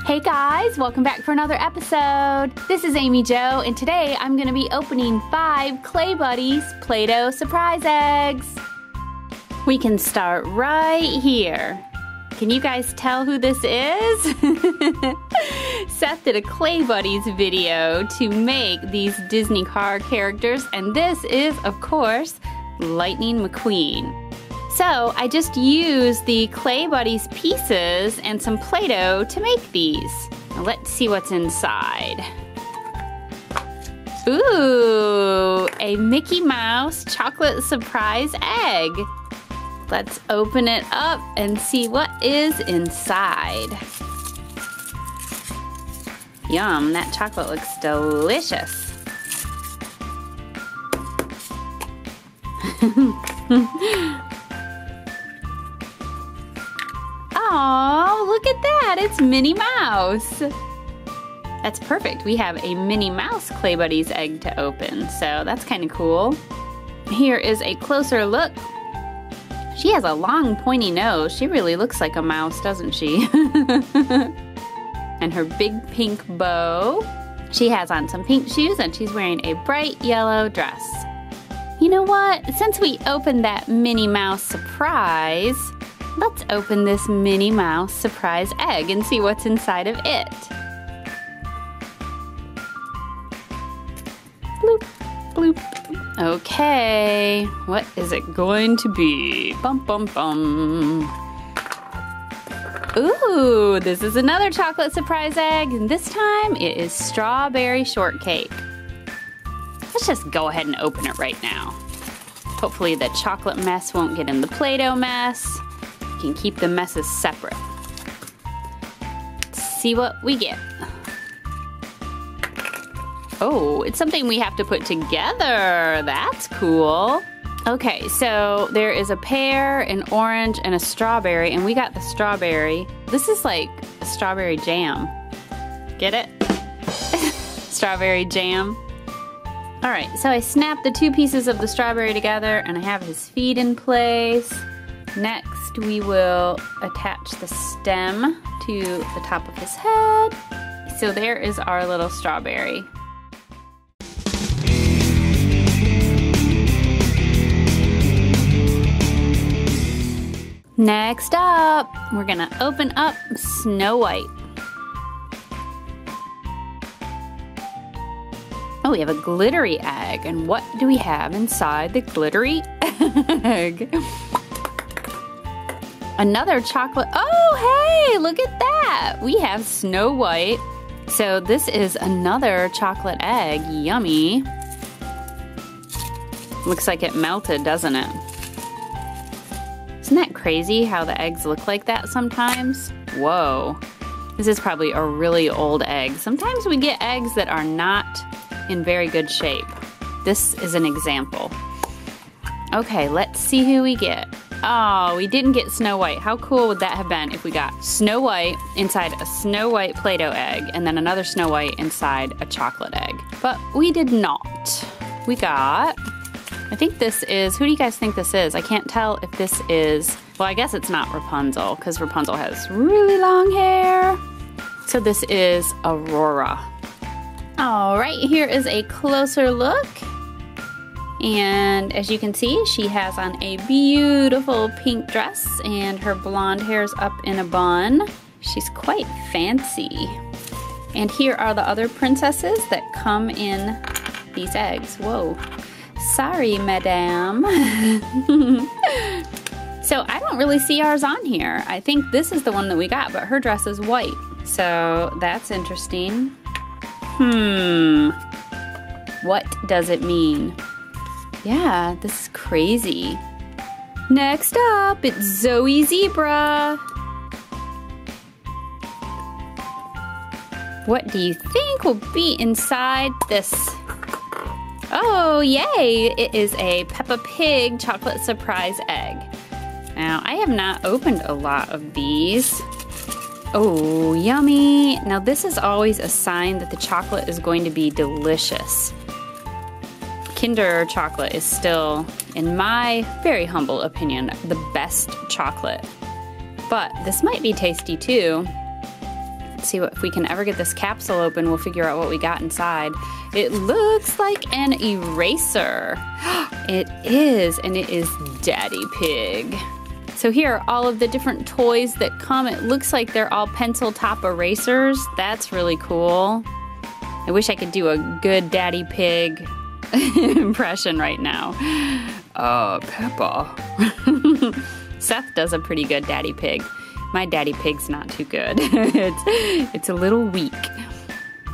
Hey guys, welcome back for another episode. This is Amy Jo, and today I'm going to be opening 5 Clay Buddies Play-Doh surprise eggs. We can start right here. Can you guys tell who this is? Seth did a Clay Buddies video to make these Disney car characters, and this is, of course, Lightning McQueen. So I just used the Clay Buddies pieces and some Play-Doh to make these. Now let's see what's inside. Ooh, a Mickey Mouse chocolate surprise egg. Let's open it up and see what is inside. Yum, that chocolate looks delicious. Oh, look at that, it's Minnie Mouse. That's perfect, we have a Minnie Mouse Clay Buddies egg to open, so that's kind of cool. Here is a closer look. She has a long pointy nose. She really looks like a mouse, doesn't she? And her big pink bow. She has on some pink shoes and she's wearing a bright yellow dress. You know what? Since we opened that Minnie Mouse surprise, let's open this Minnie Mouse surprise egg and see what's inside of it. Bloop, bloop. Okay, what is it going to be? Bum, bum, bum. Ooh, this is another chocolate surprise egg, and this time it is strawberry shortcake. Let's just go ahead and open it right now. Hopefully the chocolate mess won't get in the Play-Doh mess. You can keep the messes separate. Let's see what we get. Oh, it's something we have to put together. That's cool. Okay, so there is a pear, an orange, and a strawberry, and we got the strawberry. This is like a strawberry jam. Get it? Strawberry jam. All right, so I snapped the 2 pieces of the strawberry together, and I have his feet in place. Next, we will attach the stem to the top of his head. So there is our little strawberry. Next up, we're gonna open up Snow White. Oh, we have a glittery egg. And what do we have inside the glittery egg? Another chocolate. Oh, hey, look at that. We have Snow White. So this is another chocolate egg. Yummy. Looks like it melted, doesn't it? Isn't that crazy how the eggs look like that sometimes? Whoa. This is probably a really old egg. Sometimes we get eggs that are not in very good shape. This is an example. Okay, let's see who we get. Oh, we didn't get Snow White. How cool would that have been if we got Snow White inside a Snow White Play-Doh egg and then another Snow White inside a chocolate egg? But we did not. We got... I think this is, who do you guys think this is? I can't tell if this is, well, I guess it's not Rapunzel, because Rapunzel has really long hair. So this is Aurora. All right, here is a closer look. And as you can see, she has on a beautiful pink dress, and her blonde hair's up in a bun. She's quite fancy. And here are the other princesses that come in these eggs. Whoa. Sorry, madame. So I don't really see ours on here. I think this is the one that we got, but her dress is white. So that's interesting. What does it mean? Yeah, this is crazy. Next up, it's Zoe Zebra. What do you think will be inside this? Oh, yay! It is a Peppa Pig chocolate surprise egg. Now, I have not opened a lot of these. Oh, yummy! Now, this is always a sign that the chocolate is going to be delicious. Kinder chocolate is still, in my very humble opinion, the best chocolate. But this might be tasty too. Let's see if we can ever get this capsule open. We'll figure out what we got inside. It looks like an eraser. It is, and it is Daddy Pig. So here are all of the different toys that come. It looks like they're all pencil top erasers. That's really cool. I wish I could do a good Daddy Pig impression right now. Peppa. Seth does a pretty good Daddy Pig. My Daddy Pig's not too good. It's a little weak.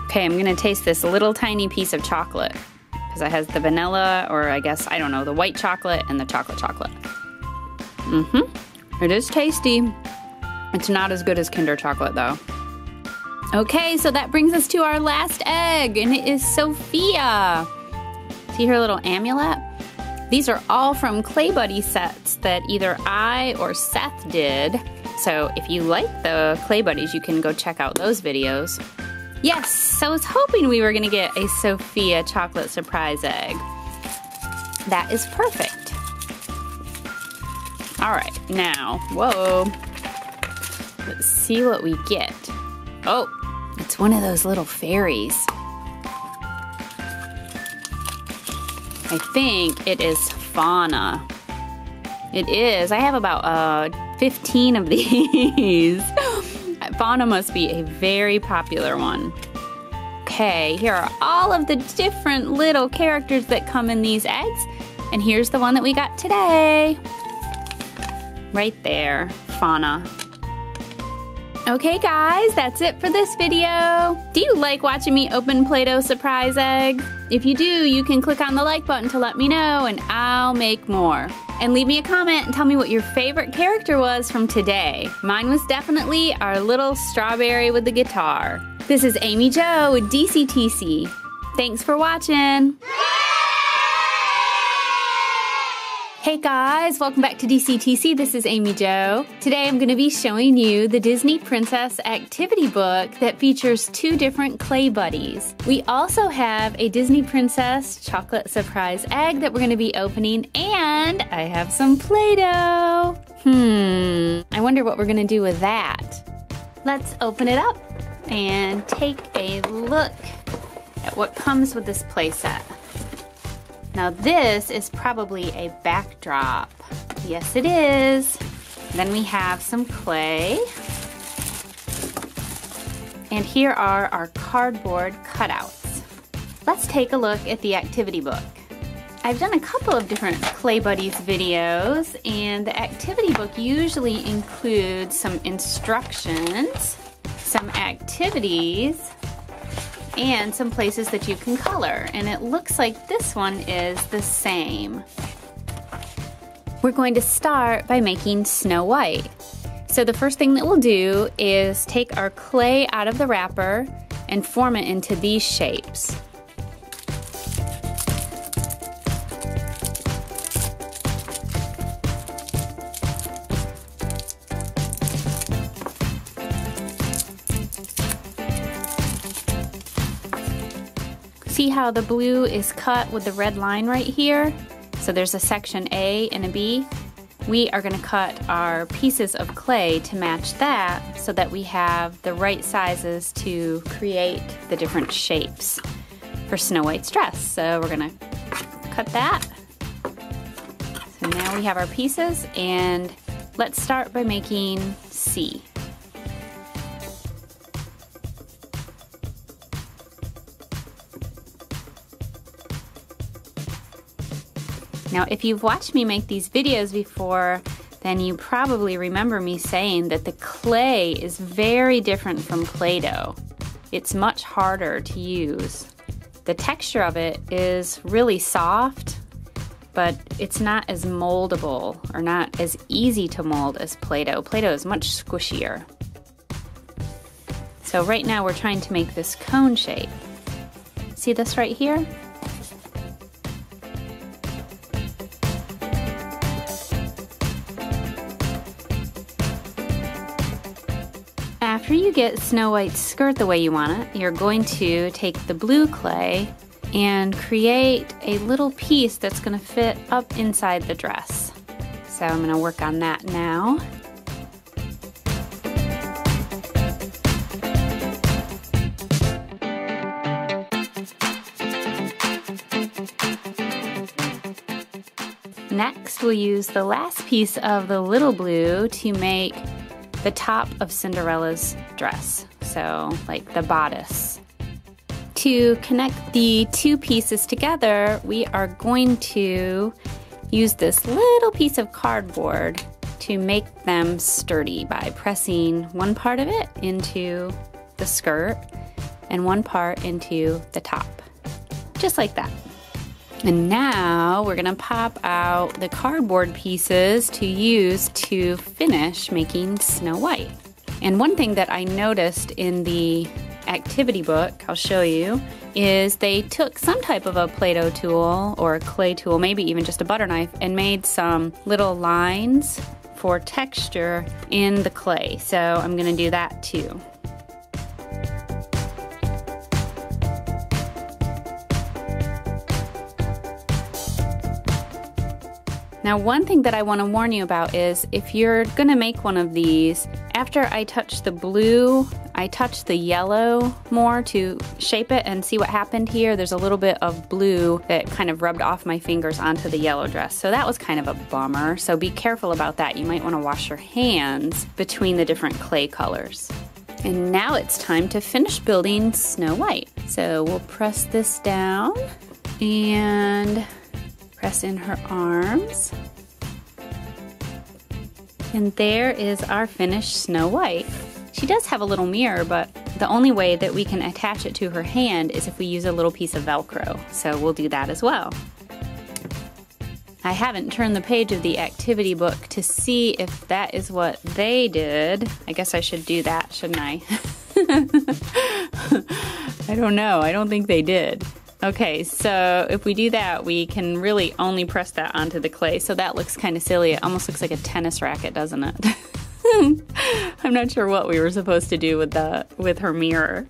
Okay, I'm gonna taste this little tiny piece of chocolate because it has the vanilla, or I guess, I don't know, the white chocolate and the chocolate. It is tasty. It's not as good as Kinder chocolate though. Okay, so that brings us to our last egg, and it is Sofia. See her little amulet? These are all from Clay Buddy sets that either I or Seth did. So if you like the Clay Buddies, you can go check out those videos. Yes, I was hoping we were gonna get a Sofia chocolate surprise egg. That is perfect. All right, now, whoa. Let's see what we get. Oh, it's one of those little fairies. I think it is Fauna. It is. I have about 15 of these. Fauna must be a very popular one. Okay, here are all of the different little characters that come in these eggs. And here's the one that we got today. Right there, Fauna. Okay guys, that's it for this video. Do you like watching me open Play-Doh surprise eggs? If you do, you can click on the like button to let me know and I'll make more. And leave me a comment and tell me what your favorite character was from today. Mine was definitely our little strawberry with the guitar. This is Amy Jo with DCTC. Thanks for watching. Hey guys, welcome back to DCTC. This is Amy Jo. Today I'm going to be showing you the Disney Princess activity book that features 2 different Clay Buddies. We also have a Disney Princess chocolate surprise egg that we're going to be opening, and I have some Play-Doh. I wonder what we're going to do with that. Let's open it up and take a look at what comes with this play set. Now this is probably a backdrop. Yes, it is. Then we have some clay. And here are our cardboard cutouts. Let's take a look at the activity book. I've done a couple of different Clay Buddies videos, and the activity book usually includes some instructions, some activities, and some places that you can color, and it looks like this one is the same. We're going to start by making Snow White. So the first thing that we'll do is take our clay out of the wrapper and form it into these shapes. See how the blue is cut with the red line right here? So there's a section A and a B. We are going to cut our pieces of clay to match that so that we have the right sizes to create the different shapes for Snow White's dress. So we're going to cut that. So now we have our pieces, and let's start by making C. Now, if you've watched me make these videos before, then you probably remember me saying that the clay is very different from Play-Doh. It's much harder to use. The texture of it is really soft, but it's not as moldable or not as easy to mold as Play-Doh. Play-Doh is much squishier. So right now we're trying to make this cone shape. See this right here? After you get Snow White's skirt the way you want it, you're going to take the blue clay and create a little piece that's going to fit up inside the dress. So I'm going to work on that now. Next, we'll use the last piece of the little blue to make the top of Cinderella's dress, so like the bodice. To connect the two pieces together, we are going to use this little piece of cardboard to make them sturdy by pressing one part of it into the skirt and one part into the top, just like that. And now we're gonna pop out the cardboard pieces to use to finish making Snow White. And one thing that I noticed in the activity book, I'll show you, is they took some type of a Play-Doh tool or a clay tool, maybe even just a butter knife, and made some little lines for texture in the clay. So I'm gonna do that too. Now, one thing that I want to warn you about is if you're going to make one of these, after I touch the blue, I touch the yellow more to shape it and see what happened here. There's a little bit of blue that kind of rubbed off my fingers onto the yellow dress. So that was kind of a bummer. So be careful about that. You might want to wash your hands between the different clay colors. And now it's time to finish building Snow White. So we'll press this down and press in her arms. And there is our finished Snow White. She does have a little mirror, but the only way that we can attach it to her hand is if we use a little piece of Velcro. So we'll do that as well. I haven't turned the page of the activity book to see if that is what they did. I guess I should do that, shouldn't I? I don't know. I don't think they did. Okay, so if we do that, we can really only press that onto the clay. So that looks kind of silly. It almost looks like a tennis racket, doesn't it? I'm not sure what we were supposed to do with her mirror.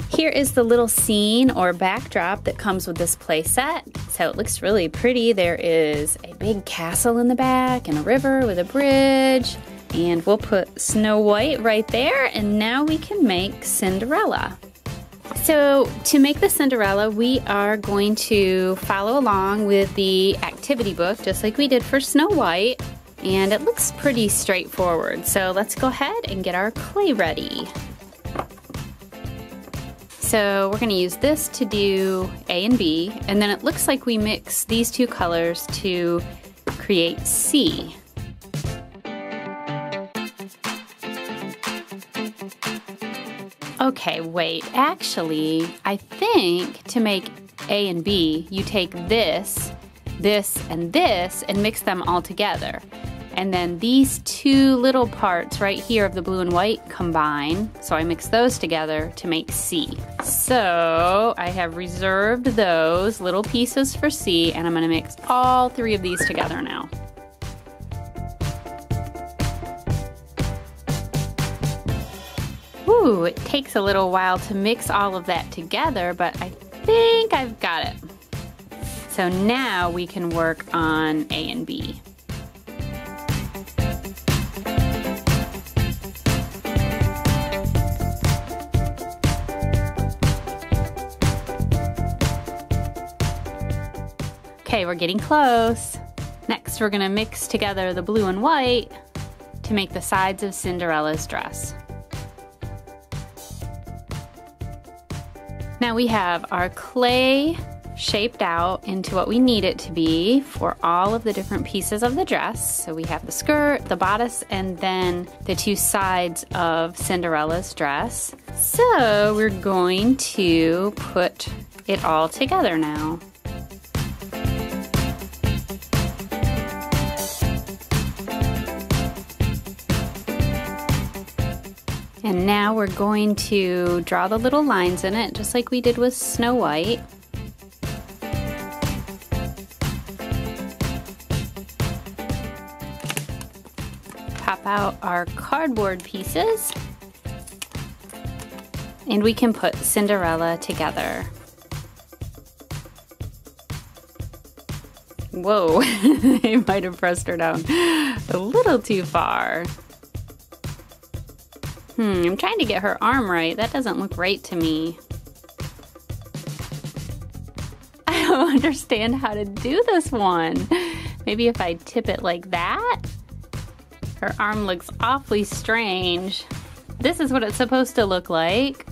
Here is the little scene or backdrop that comes with this play set. So it looks really pretty. There is a big castle in the back and a river with a bridge. And we'll put Snow White right there. And now we can make Cinderella. So to make the Cinderella, we are going to follow along with the activity book, just like we did for Snow White. And it looks pretty straightforward. So let's go ahead and get our clay ready. So we're gonna use this to do A and B, and then it looks like we mix these two colors to create C. Okay, wait, actually, I think to make A and B, you take this, this, and this, and mix them all together. And then these two little parts right here of the blue and white combine, so I mix those together to make C. So I have reserved those little pieces for C, and I'm gonna mix all three of these together now. Ooh, it takes a little while to mix all of that together, but I think I've got it. So now we can work on A and B. Okay, we're getting close. Next, we're gonna mix together the blue and white to make the sides of Cinderella's dress. Now we have our clay shaped out into what we need it to be for all of the different pieces of the dress. So we have the skirt, the bodice, and then the two sides of Cinderella's dress. So we're going to put it all together now. And now we're going to draw the little lines in it, just like we did with Snow White. Pop out our cardboard pieces, and we can put Cinderella together. Whoa, I might have pressed her down a little too far. I'm trying to get her arm right. That doesn't look right to me. I don't understand how to do this one. Maybe if I tip it like that? Her arm looks awfully strange. This is what it's supposed to look like.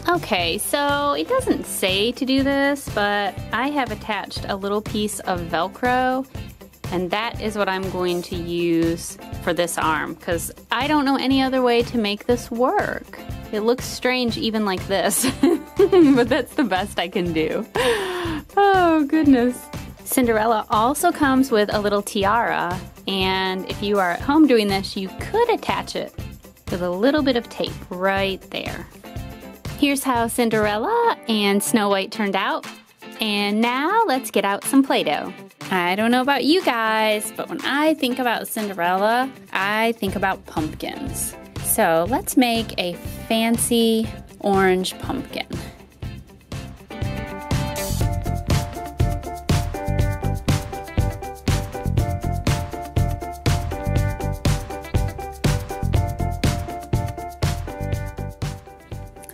Okay, so it doesn't say to do this, but I have attached a little piece of Velcro, and that is what I'm going to use for this arm, because I don't know any other way to make this work. It looks strange even like this, but that's the best I can do. Oh, goodness. Cinderella also comes with a little tiara, and if you are at home doing this, you could attach it with a little bit of tape right there. Here's how Cinderella and Snow White turned out. And now let's get out some Play-Doh. I don't know about you guys, but when I think about Cinderella, I think about pumpkins. So let's make a fancy orange pumpkin.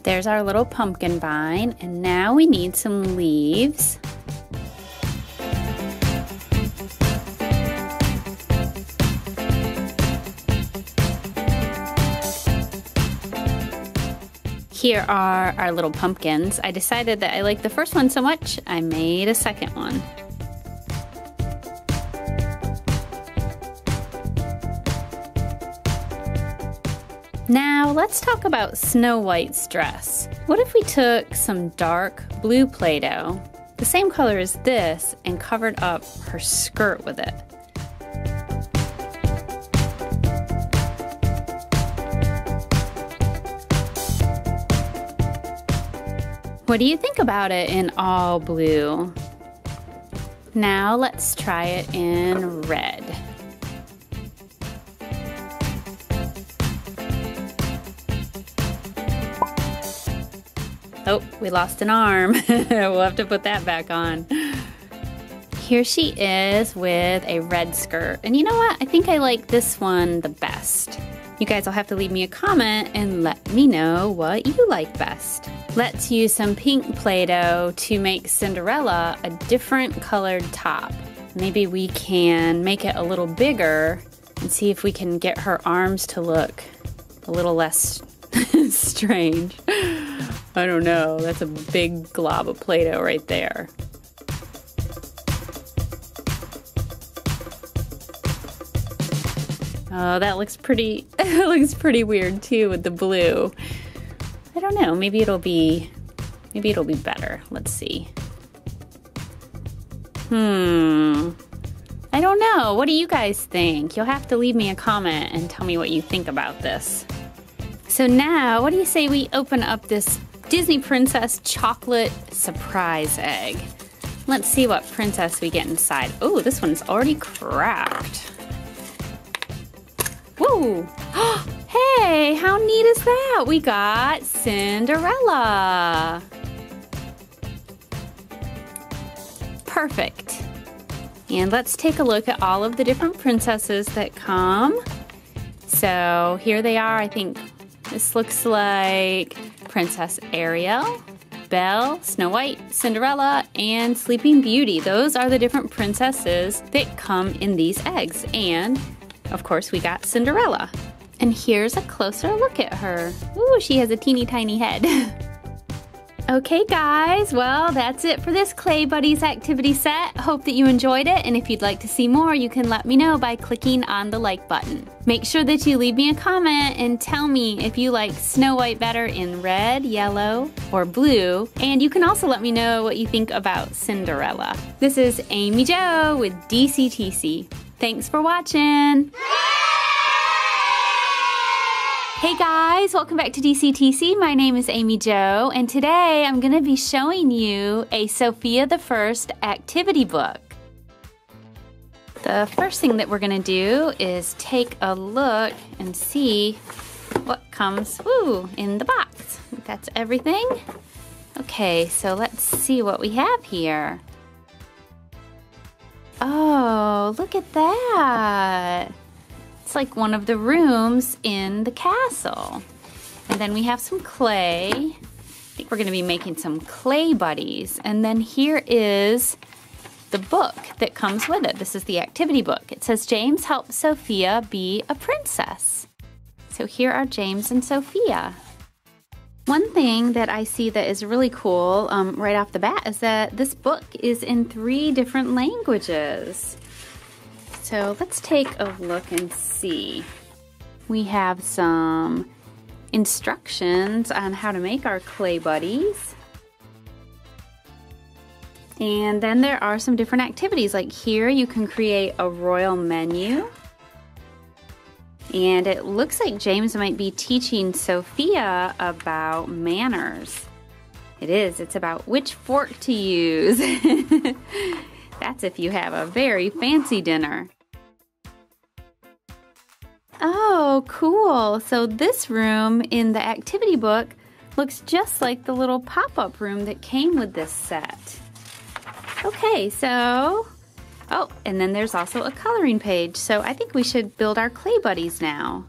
There's our little pumpkin vine, and now we need some leaves. Here are our little pumpkins. I decided that I liked the first one so much, I made a second one. Now let's talk about Snow White's dress. What if we took some dark blue Play-Doh, the same color as this, and covered up her skirt with it? What do you think about it in all blue? Now let's try it in red. Oh, we lost an arm. We'll have to put that back on. Here she is with a red skirt. And you know what? I think I like this one the best. You guys will have to leave me a comment and let me know what you like best. Let's use some pink Play-Doh to make Cinderella a different colored top. Maybe we can make it a little bigger and see if we can get her arms to look a little less strange. I don't know, that's a big glob of Play-Doh right there. Oh, that looks pretty, it looks pretty weird too with the blue. I don't know, maybe it'll be better. Let's see. I don't know, what do you guys think? You'll have to leave me a comment and tell me what you think about this. So now, what do you say we open up this Disney Princess chocolate surprise egg? Let's see what princess we get inside. Oh, this one's already cracked. Woo! Hey, how neat is that? We got Cinderella. Perfect. And let's take a look at all of the different princesses that come. So here they are. I think this looks like Princess Ariel, Belle, Snow White, Cinderella, and Sleeping Beauty. Those are the different princesses that come in these eggs. And of course we got Cinderella. And here's a closer look at her. Ooh, she has a teeny tiny head. Okay guys, well that's it for this Clay Buddies activity set. Hope that you enjoyed it, and if you'd like to see more, you can let me know by clicking on the like button. Make sure that you leave me a comment and tell me if you like Snow White better in red, yellow, or blue, and you can also let me know what you think about Cinderella. This is Amy Jo with DCTC. Thanks for watching! Hey guys, welcome back to DCTC. My name is Amy Jo, and today I'm going to be showing you a Sofia the First activity book. The first thing that we're going to do is take a look and see what comes in the box. That's everything. Okay, so let's see what we have here. Oh, look at that. It's like one of the rooms in the castle. And then we have some clay. think we're gonna be making some clay buddies. And then here is the book that comes with it. This is the activity book. It says, James helps Sophia be a princess. So here are James and Sophia. One thing that I see that is really cool right off the bat is that this book is in 3 different languages. So let's take a look and see. We have some instructions on how to make our clay buddies. And then there are some different activities. Like here you can create a royal menu. And it looks like James might be teaching Sophia about manners. It is. It's about which fork to use. That's if you have a very fancy dinner. Oh, cool. So this room in the activity book looks just like the little pop-up room that came with this set. Okay, so, oh, and then there's also a coloring page. So I think we should build our clay buddies now.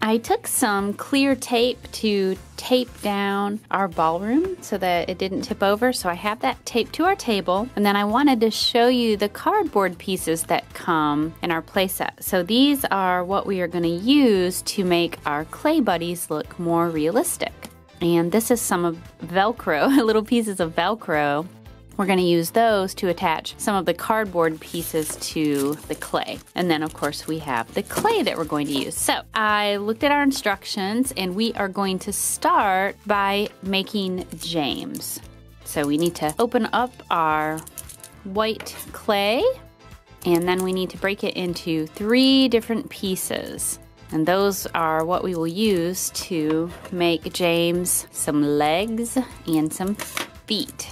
I took some clear tape to tape down our ballroom so that it didn't tip over. So I have that taped to our table. And then I wanted to show you the cardboard pieces that come in our play set. So these are what we are going to use to make our clay buddies look more realistic. And this is some of Velcro, little pieces of Velcro. We're going to use those to attach some of the cardboard pieces to the clay. And then, of course, we have the clay that we're going to use. So I looked at our instructions, and we are going to start by making James. So we need to open up our white clay, and then we need to break it into 3 different pieces. And those are what we will use to make James some legs and some feet.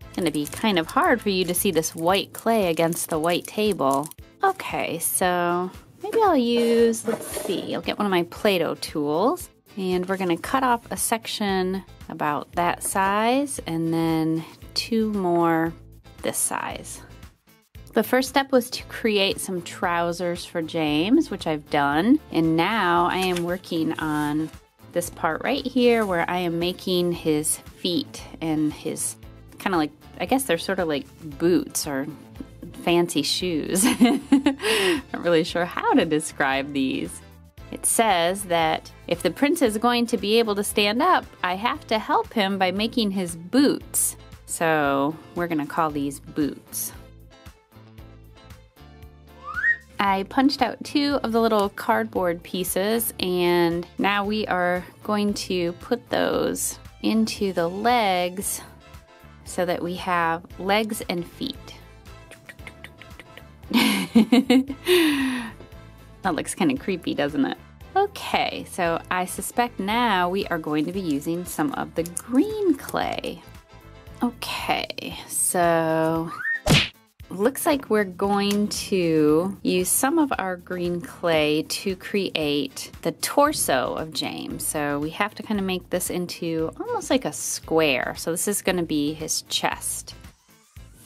It's gonna be kind of hard for you to see this white clay against the white table. Okay, so maybe I'll use, let's see, I'll get one of my Play-Doh tools, and we're gonna cut off a section about that size and then 2 more this size. The first step was to create some trousers for James, which I've done, and now I am working on this part right here where I am making his feet and his kind of like, I guess they're sort of like boots or fancy shoes. Not really sure how to describe these. It says that if the prince is going to be able to stand up, I have to help him by making his boots. So we're gonna call these boots. I punched out 2 of the little cardboard pieces, and now we are going to put those into the legs so that we have legs and feet. That looks kind of creepy, doesn't it? Okay, so I suspect now we are going to be using some of the green clay. Okay, so looks like we're going to use some of our green clay to create the torso of James. So we have to kind of make this into almost like a square. So this is going to be his chest.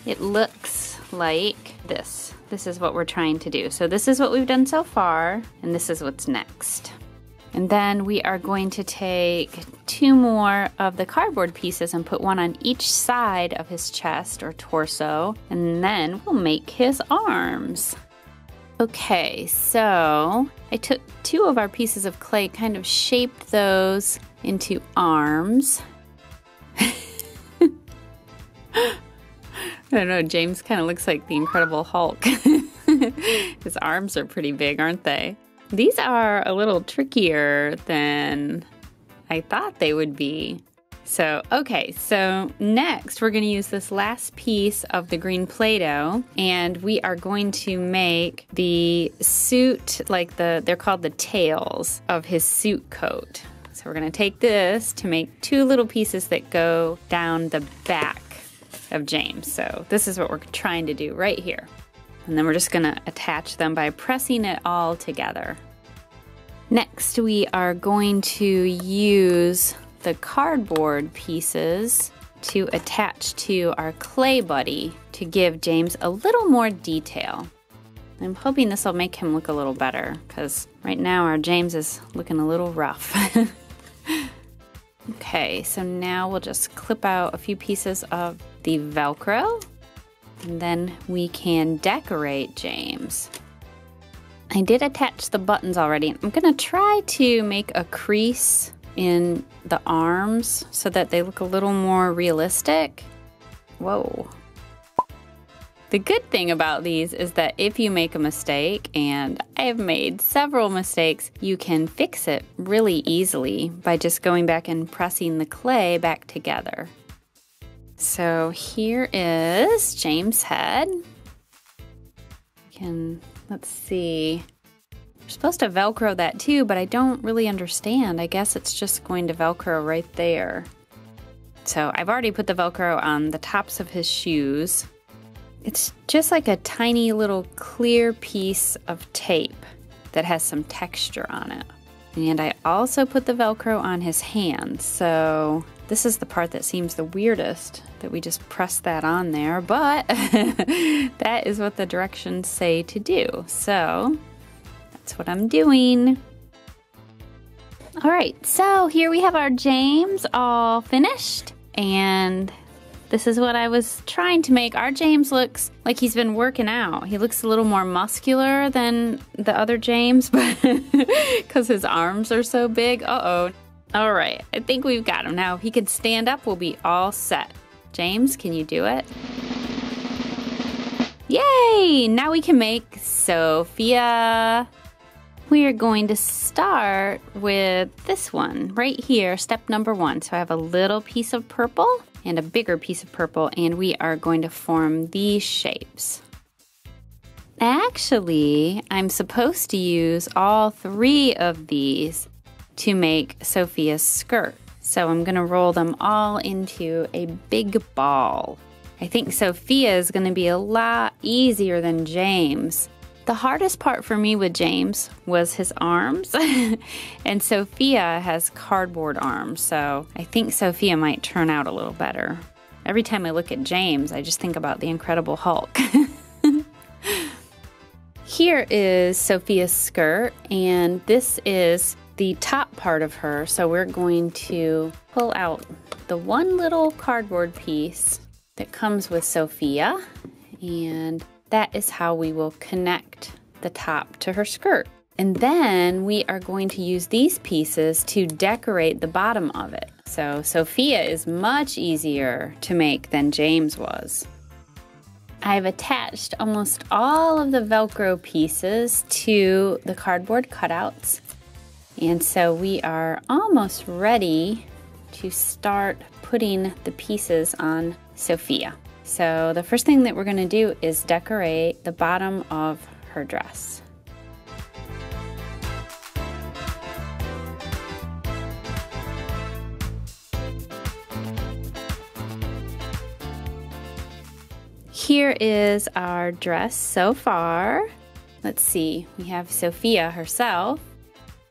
It looks like this. This is what we're trying to do. So this is what we've done so far, and this is what's next. And then we are going to take 2 more of the cardboard pieces and put 1 on each side of his chest or torso, and then we'll make his arms. Okay, so I took 2 of our pieces of clay, kind of shaped those into arms. I don't know, James kind of looks like the Incredible Hulk. His arms are pretty big, aren't they? These are a little trickier than I thought they would be. So, okay, so next we're going to use this last piece of the green Play-Doh, and we are going to make the suit, like they're called the tails of his suit coat. So we're going to take this to make 2 little pieces that go down the back of James. So this is what we're trying to do right here. And then we're just gonna attach them by pressing it all together. Next, we are going to use the cardboard pieces to attach to our clay buddy to give James a little more detail. I'm hoping this will make him look a little better, because right now our James is looking a little rough. Okay, so now we'll just clip out a few pieces of the Velcro, and then we can decorate James. I did attach the buttons already. I'm gonna try to make a crease in the arms so that they look a little more realistic. Whoa. The good thing about these is that if you make a mistake, and I have made several mistakes, you can fix it really easily by just going back and pressing the clay back together. So here is James' head. Let's see. We're supposed to Velcro that too, but I don't really understand. I guess it's just going to Velcro right there. So I've already put the Velcro on the tops of his shoes. It's just like a tiny little clear piece of tape that has some texture on it. And I also put the Velcro on his hands. So this is the part that seems the weirdest, that we just press that on there, but that is what the directions say to do. So that's what I'm doing. All right, so here we have our James all finished, and this is what I was trying to make. Our James looks like he's been working out. He looks a little more muscular than the other James, because his arms are so big. Uh-oh. All right, I think we've got him. Now, if he can stand up, we'll be all set. James, can you do it? Yay! Now we can make Sofia. We are going to start with this one right here, step number 1. So I have a little piece of purple and a bigger piece of purple, and we are going to form these shapes. Actually, I'm supposed to use all 3 of these to make Sofia's skirt. So I'm gonna roll them all into a big ball. I think Sofia is gonna be a lot easier than James. The hardest part for me with James was his arms, and Sofia has cardboard arms, so I think Sofia might turn out a little better. Every time I look at James, I just think about the Incredible Hulk. Here is Sofia's skirt, and this is the top part of her, so we're going to pull out the one little cardboard piece that comes with Sofia, and that is how we will connect the top to her skirt. And then we are going to use these pieces to decorate the bottom of it. So Sofia is much easier to make than James was. I've attached almost all of the Velcro pieces to the cardboard cutouts. And so we are almost ready to start putting the pieces on Sofia. So the first thing that we're going to do is decorate the bottom of her dress. Here is our dress so far. Let's see, we have Sofia herself.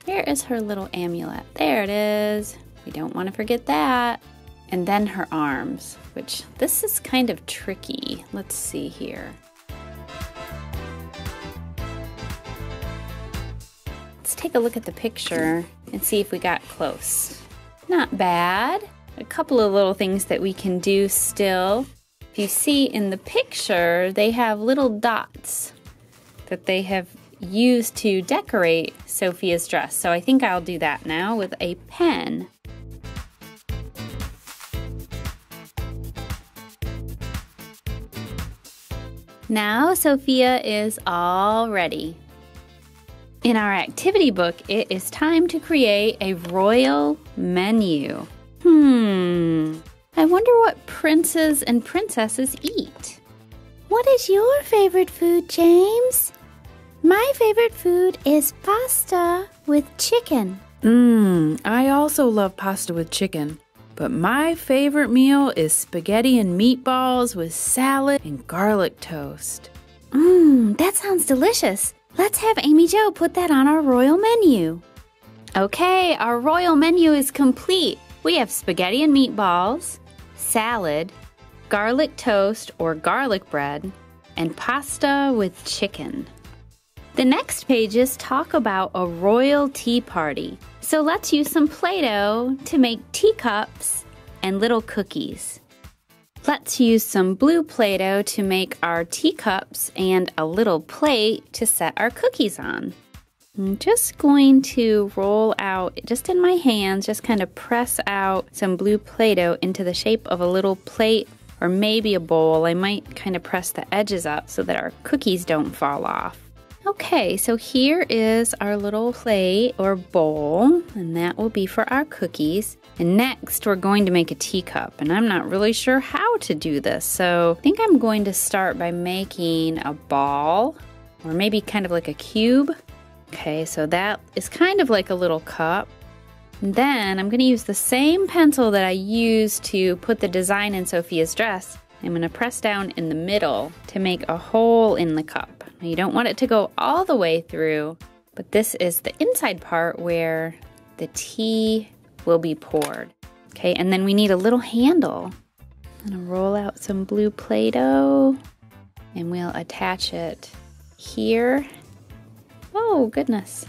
Here is her little amulet. There it is. We don't want to forget that. And then her arms, which this is kind of tricky. Let's see here. Let's take a look at the picture and see if we got close. Not bad. A couple of little things that we can do still. If you see in the picture, they have little dots that they have used to decorate Sofia's dress. So I think I'll do that now with a pen. Now Sofia is all ready. In our activity book, it is time to create a royal menu. I wonder what princes and princesses eat. What is your favorite food, James? My favorite food is pasta with chicken. I also love pasta with chicken. But my favorite meal is spaghetti and meatballs with salad and garlic toast. That sounds delicious. Let's have Amy Jo put that on our royal menu. Okay, our royal menu is complete. We have spaghetti and meatballs, salad, garlic toast or garlic bread, and pasta with chicken. The next pages talk about a royal tea party. So let's use some Play-Doh to make teacups and little cookies. Let's use some blue Play-Doh to make our teacups and a little plate to set our cookies on. I'm just going to roll out, just in my hands, just kind of press out some blue Play-Doh into the shape of a little plate or maybe a bowl. I might kind of press the edges up so that our cookies don't fall off. Okay, so here is our little plate or bowl, and that will be for our cookies. And next, we're going to make a teacup, and I'm not really sure how to do this, so I think I'm going to start by making a ball, or maybe kind of like a cube. Okay, so that is kind of like a little cup. And then I'm going to use the same pencil that I used to put the design in Sofia's dress. I'm going to press down in the middle to make a hole in the cup. Now, you don't want it to go all the way through, but this is the inside part where the tea will be poured. Okay, and then we need a little handle. I'm going to roll out some blue Play-Doh, and we'll attach it here. Oh, goodness.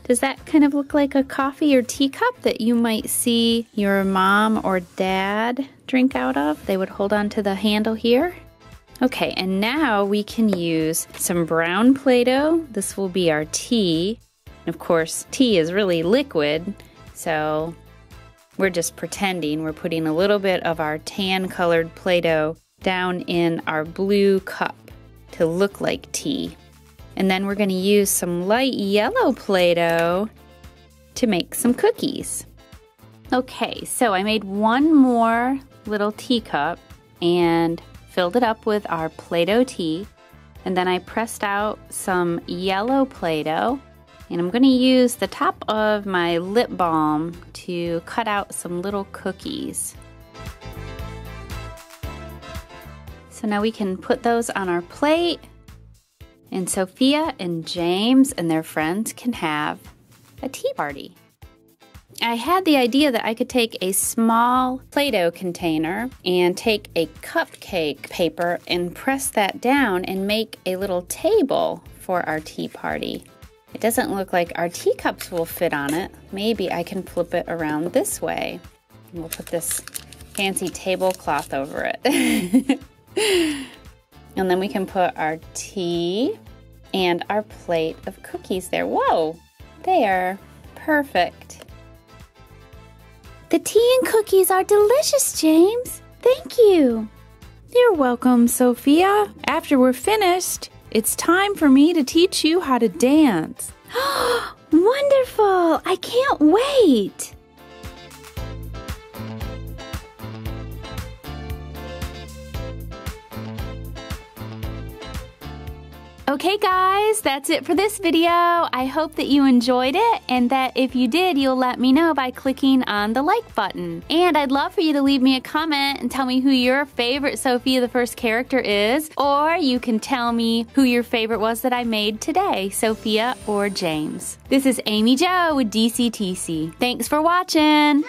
Does that kind of look like a coffee or teacup that you might see your mom or dad drink out of? They would hold on to the handle here. Okay, and now we can use some brown Play-Doh. This will be our tea. And of course, tea is really liquid, so we're just pretending. We're putting a little bit of our tan-colored Play-Doh down in our blue cup to look like tea. And then we're going to use some light yellow Play-Doh to make some cookies. Okay, so I made one more little teacup and filled it up with our Play-Doh tea. And then I pressed out some yellow Play-Doh. And I'm going to use the top of my lip balm to cut out some little cookies. So now we can put those on our plate. And Sofia and James and their friends can have a tea party. I had the idea that I could take a small Play-Doh container and take a cupcake paper and press that down and make a little table for our tea party. It doesn't look like our teacups will fit on it. Maybe I can flip it around this way. And we'll put this fancy tablecloth over it. And then we can put our tea and our plate of cookies there. Whoa, there, perfect. The tea and cookies are delicious, James. Thank you. You're welcome, Sofia. After we're finished, it's time for me to teach you how to dance. Wonderful! I can't wait. Okay guys, that's it for this video. I hope that you enjoyed it and that if you did, you'll let me know by clicking on the like button. And I'd love for you to leave me a comment and tell me who your favorite Sofia the First character is, or you can tell me who your favorite was that I made today, Sofia or James. This is Amy Jo with DCTC. Thanks for watching.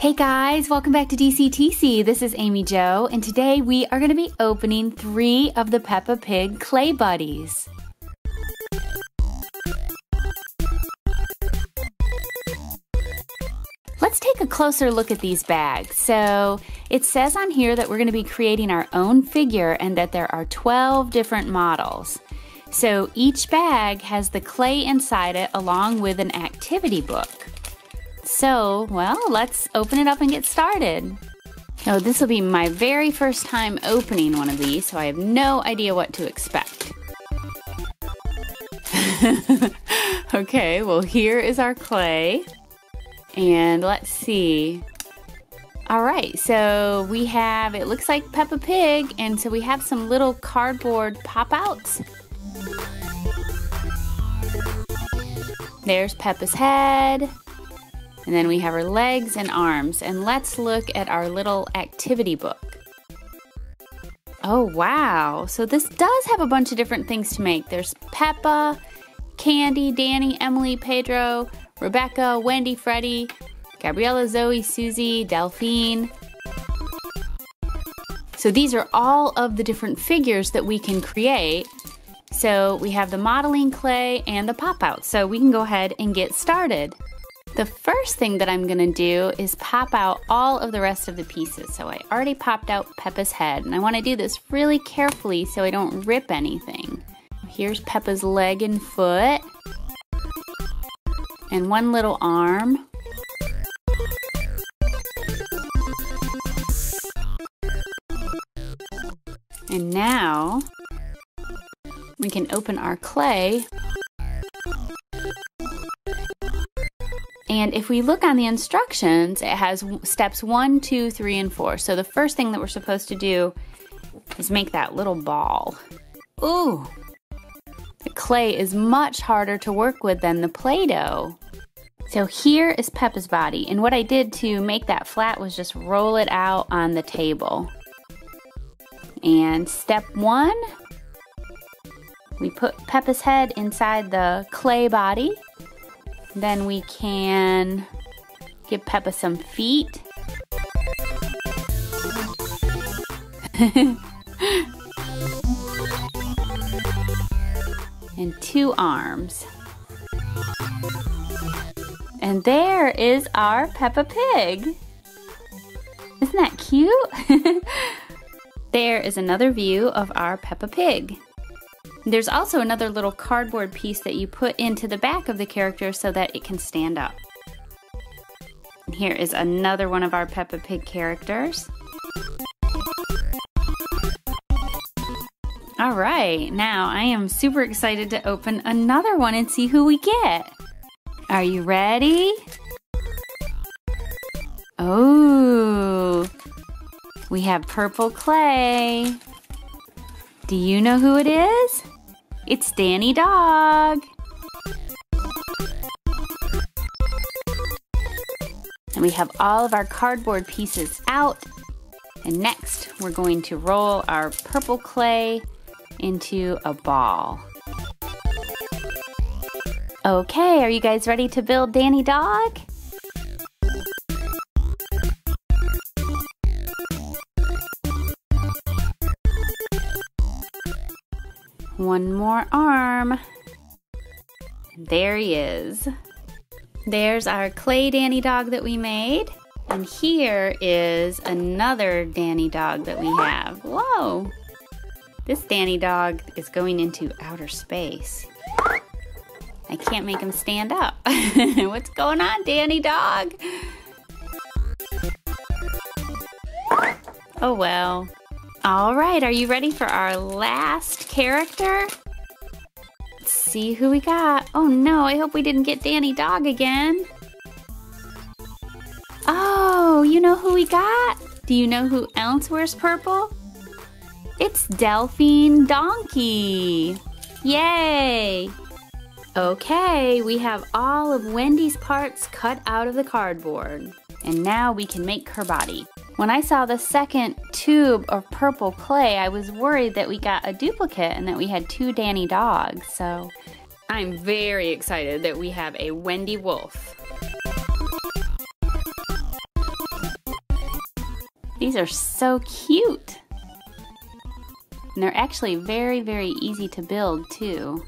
Hey guys, welcome back to DCTC. This is Amy Jo, and today we are going to be opening 3 of the Peppa Pig Clay Buddies. Let's take a closer look at these bags. So it says on here that we're going to be creating our own figure and that there are 12 different models. So each bag has the clay inside it along with an activity book. So, well, let's open it up and get started. Oh, this will be my very first time opening one of these, so I have no idea what to expect. Okay, well, here is our clay. And let's see. All right, so we have, it looks like Peppa Pig, and so we have some little cardboard pop-outs. There's Peppa's head. And then we have her legs and arms. And let's look at our little activity book. Oh, wow. So this does have a bunch of different things to make. There's Peppa, Candy, Danny, Emily, Pedro, Rebecca, Wendy, Freddie, Gabriella, Zoe, Susie, Delphine. So these are all of the different figures that we can create. So we have the modeling clay and the pop-out. So we can go ahead and get started. The first thing that I'm gonna do is pop out all of the rest of the pieces. So I already popped out Peppa's head, and I wanna do this really carefully so I don't rip anything. Here's Peppa's leg and foot, and one little arm. And now we can open our clay. And if we look on the instructions, it has steps 1, 2, 3, and 4. So the first thing that we're supposed to do is make that little ball. Ooh! The clay is much harder to work with than the Play-Doh. So here is Peppa's body. And what I did to make that flat was just roll it out on the table. And step 1, we put Peppa's head inside the clay body. Then we can give Peppa some feet. And 2 arms. And there is our Peppa Pig. Isn't that cute? There is another view of our Peppa Pig. There's also another little cardboard piece that you put into the back of the character so that it can stand up. And here is another one of our Peppa Pig characters. All right, now I am super excited to open another one and see who we get. Are you ready? Oh, we have purple clay. Do you know who it is? It's Danny Dog. And we have all of our cardboard pieces out. And next, we're going to roll our purple clay into a ball. Okay, are you guys ready to build Danny Dog? One more arm. And there he is. There's our clay Danny Dog that we made. And here is another Danny Dog that we have. Whoa! This Danny Dog is going into outer space. I can't make him stand up. What's going on, Danny Dog? Oh well. All right, are you ready for our last character? Let's see who we got. Oh no, I hope we didn't get Danny Dog again. Oh, you know who we got? Do you know who else wears purple? It's Delphine Donkey. Yay! Okay, we have all of Wendy's parts cut out of the cardboard. And now we can make her body. When I saw the second tube of purple clay, I was worried that we got a duplicate and that we had 2 Danny Dogs. So I'm very excited that we have a Wendy Wolf. These are so cute. And they're actually very, very easy to build too.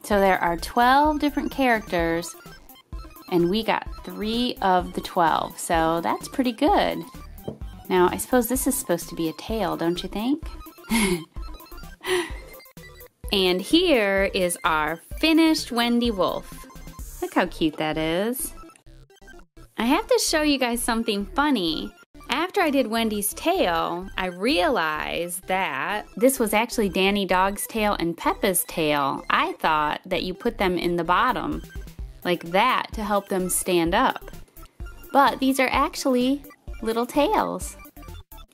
So there are 12 different characters. And we got 3 of the 12, so that's pretty good. Now, I suppose this is supposed to be a tail, don't you think? And here is our finished Wendy Wolf. Look how cute that is. I have to show you guys something funny. After I did Wendy's tail, I realized that this was actually Danny Dog's tail and Peppa's tail. I thought that you put them in the bottom like that to help them stand up. But these are actually little tails.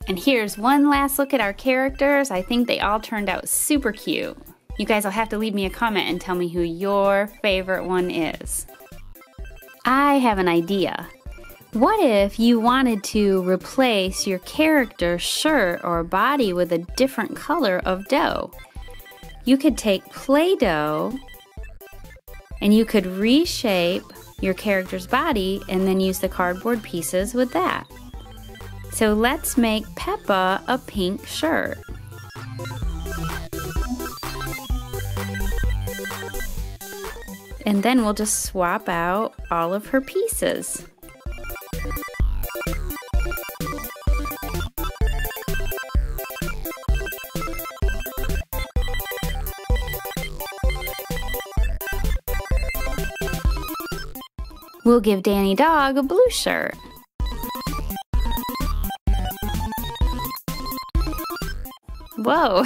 And here's one last look at our characters. I think they all turned out super cute. You guys will have to leave me a comment and tell me who your favorite one is. I have an idea. What if you wanted to replace your character's shirt or body with a different color of dough? You could take Play-Doh and you could reshape your character's body and then use the cardboard pieces with that. So let's make Peppa a pink shirt. And then we'll just swap out all of her pieces. We'll give Danny Dog a blue shirt. Whoa!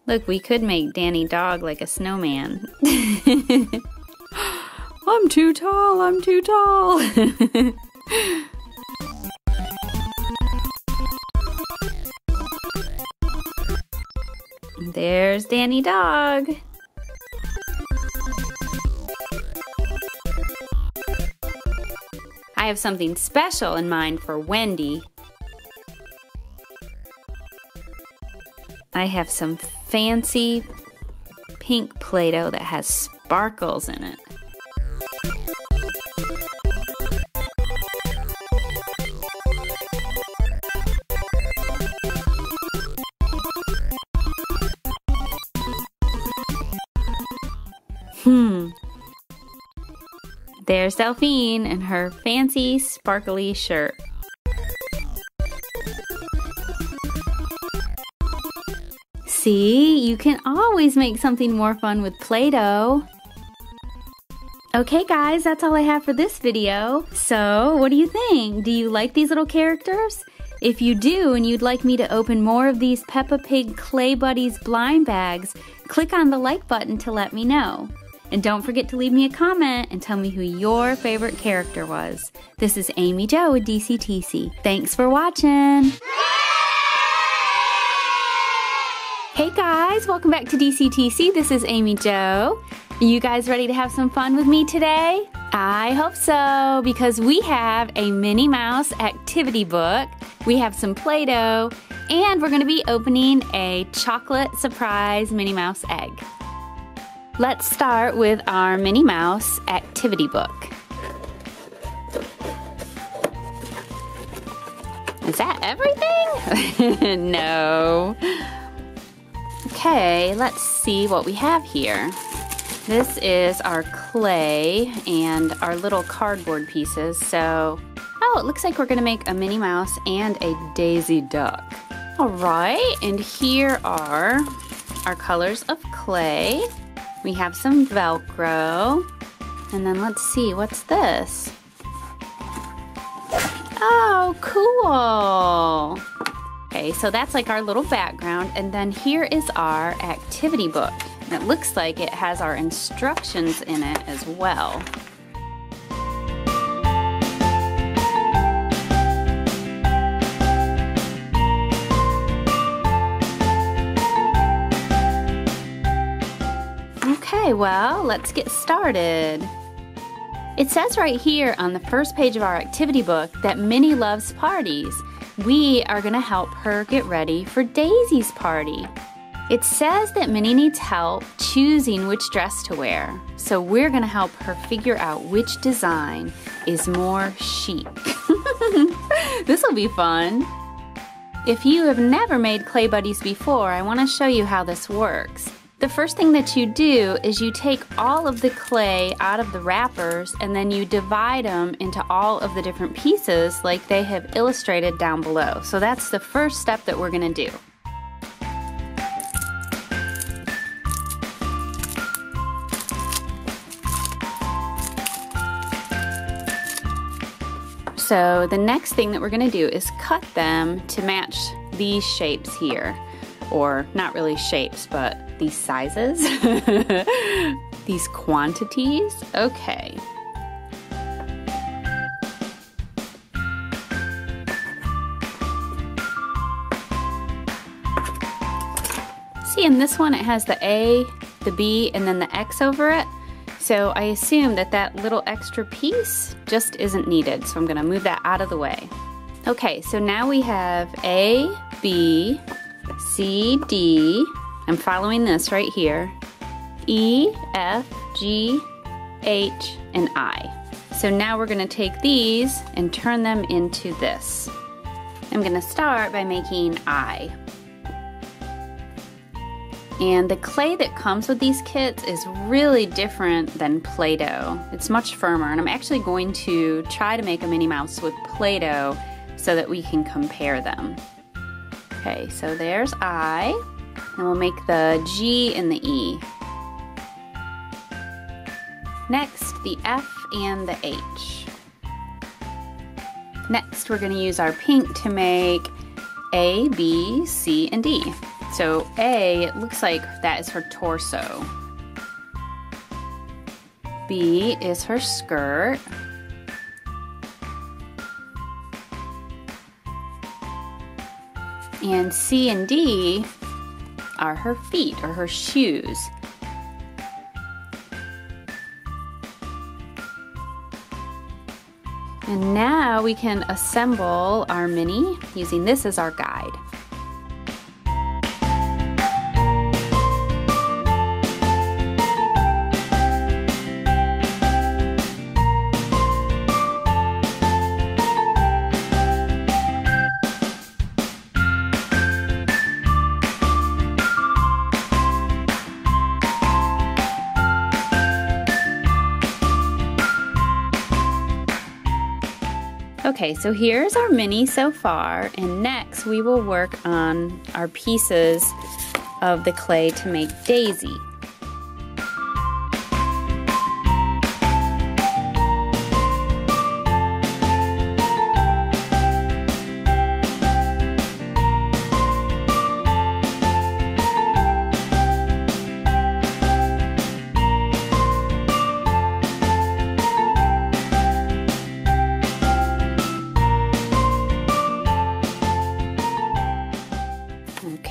Look, we could make Danny Dog like a snowman. I'm too tall, I'm too tall. There's Danny Dog. I have something special in mind for Wendy. I have some fancy pink Play-Doh that has sparkles in it. There's Delphine in her fancy sparkly shirt. See, you can always make something more fun with Play-Doh. Okay guys, that's all I have for this video. So, what do you think? Do you like these little characters? If you do and you'd like me to open more of these Peppa Pig Clay Buddies blind bags, click on the like button to let me know. And don't forget to leave me a comment and tell me who your favorite character was. This is Amy Jo with DCTC. Thanks for watching! Hey guys, welcome back to DCTC. This is Amy Jo. Are you guys ready to have some fun with me today? I hope so, because we have a Minnie Mouse activity book, we have some Play-Doh, and we're going to be opening a chocolate surprise Minnie Mouse egg. Let's start with our Minnie Mouse activity book. Is that everything? No. Okay, let's see what we have here. This is our clay and our little cardboard pieces. So, oh, it looks like we're gonna make a Minnie Mouse and a Daisy Duck. All right, and here are our colors of clay. We have some Velcro. And then let's see, what's this? Oh, cool. Okay, so that's like our little background, and then here is our activity book. And it looks like it has our instructions in it as well. Okay, well, let's get started. It says right here on the first page of our activity book that Minnie loves parties. We are going to help her get ready for Daisy's party. It says that Minnie needs help choosing which dress to wear, so we're going to help her figure out which design is more chic. This will be fun. If you have never made Clay Buddies before, I want to show you how this works. The first thing that you do is you take all of the clay out of the wrappers and then you divide them into all of the different pieces like they have illustrated down below. So that's the first step that we're going to do. So the next thing that we're going to do is cut them to match these shapes here. Or not really shapes, but these sizes, these quantities. Okay. See, in this one it has the A, the B, and then the X over it. So I assume that that little extra piece just isn't needed. So I'm going to move that out of the way. Okay, so now we have A, B, C, D, I'm following this right here, E, F, G, H, and I. So now we're gonna take these and turn them into this. I'm gonna start by making eye. And the clay that comes with these kits is really different than Play-Doh. It's much firmer, and I'm actually going to try to make a Minnie Mouse with Play-Doh so that we can compare them. Okay, so there's I, and we'll make the G and the E. Next, the F and the H. Next, we're gonna use our pink to make A, B, C, and D. So A, it looks like that is her torso. B is her skirt. And C and D are her feet, or her shoes. And now we can assemble our Minnie using this as our guide. Okay, so here's our Minnie so far, and next we will work on our pieces of the clay to make Daisy.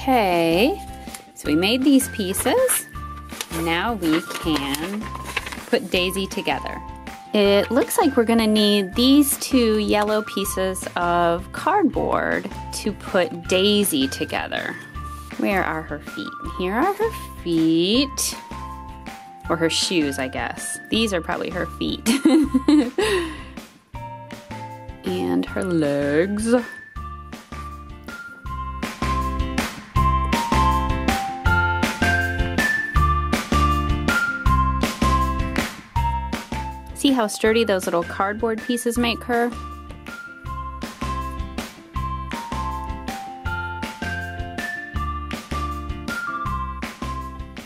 Okay, so we made these pieces. Now we can put Daisy together. It looks like we're gonna need these two yellow pieces of cardboard to put Daisy together. Where are her feet? Here are her feet. Or her shoes, I guess. These are probably her feet. And her legs. See how sturdy those little cardboard pieces make her?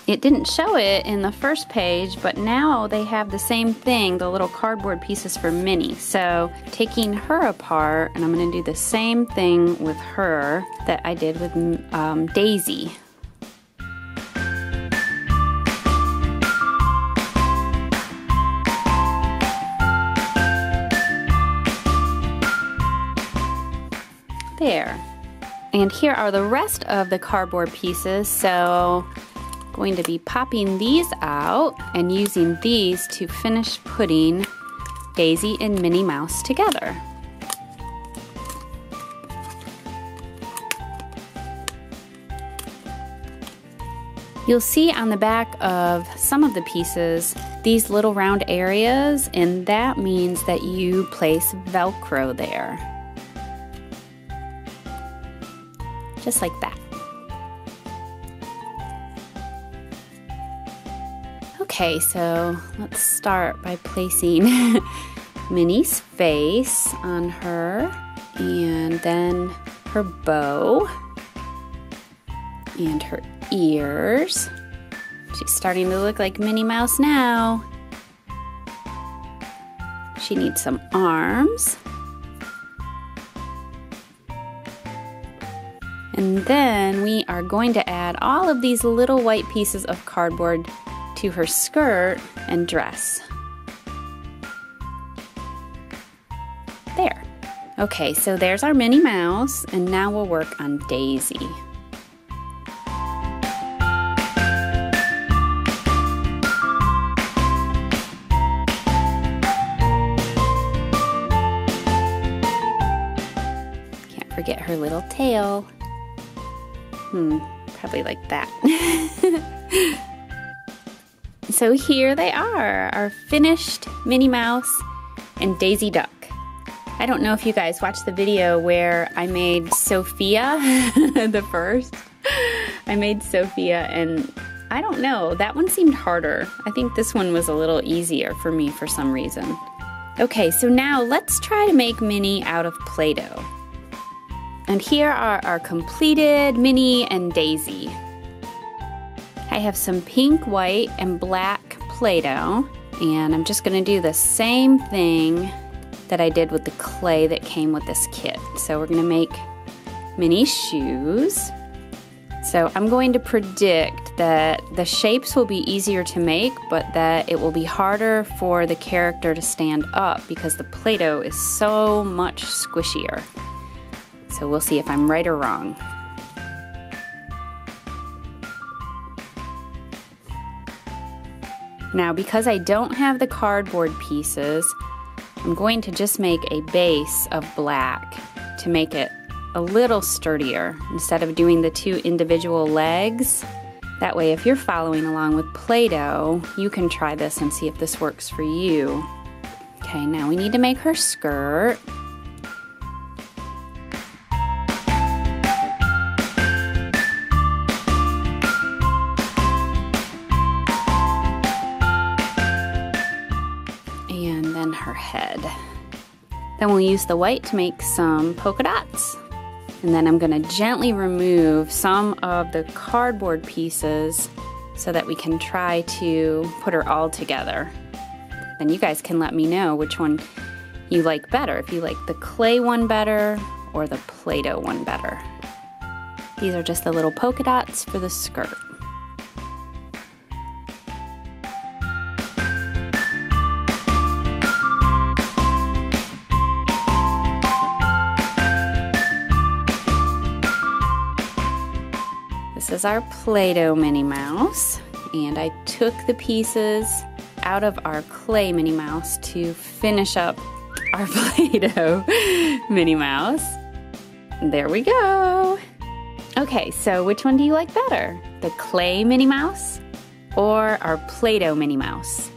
It didn't show it in the first page, but now they have the same thing, the little cardboard pieces for Minnie. So taking her apart, and I'm gonna do the same thing with her that I did with Daisy. There. And here are the rest of the cardboard pieces. So I'm going to be popping these out and using these to finish putting Daisy and Minnie Mouse together. You'll see on the back of some of the pieces these little round areas, and that means that you place Velcro there. Just like that. Okay, so let's start by placing Minnie's face on her, and then her bow, and her ears. She's starting to look like Minnie Mouse now. She needs some arms. And then we are going to add all of these little white pieces of cardboard to her skirt and dress. There. Okay, so there's our Minnie Mouse, and now we'll work on Daisy. Can't forget her little tail. Probably like that. So here they are, our finished Minnie Mouse and Daisy Duck. I don't know if you guys watched the video where I made Sofia the First. I made Sofia, and I don't know, that one seemed harder. I think this one was a little easier for me for some reason. Okay, so now let's try to make Minnie out of Play-Doh. And here are our completed Minnie and Daisy. I have some pink, white, and black Play-Doh, and I'm just gonna do the same thing that I did with the clay that came with this kit. So we're gonna make Minnie's shoes. So I'm going to predict that the shapes will be easier to make, but that it will be harder for the character to stand up because the Play-Doh is so much squishier. So we'll see if I'm right or wrong. Now, because I don't have the cardboard pieces, I'm going to just make a base of black to make it a little sturdier instead of doing the two individual legs. That way, if you're following along with Play-Doh, you can try this and see if this works for you. Okay, now we need to make her skirt. And then her head. Then we'll use the white to make some polka dots. And then I'm gonna gently remove some of the cardboard pieces so that we can try to put her all together. Then you guys can let me know which one you like better, if you like the clay one better or the Play-Doh one better. These are just the little polka dots for the skirt. This is our Play-Doh Minnie Mouse, and I took the pieces out of our clay Minnie Mouse to finish up our Play-Doh Minnie Mouse. There we go. Okay, so which one do you like better? The clay Minnie Mouse or our Play-Doh Minnie Mouse?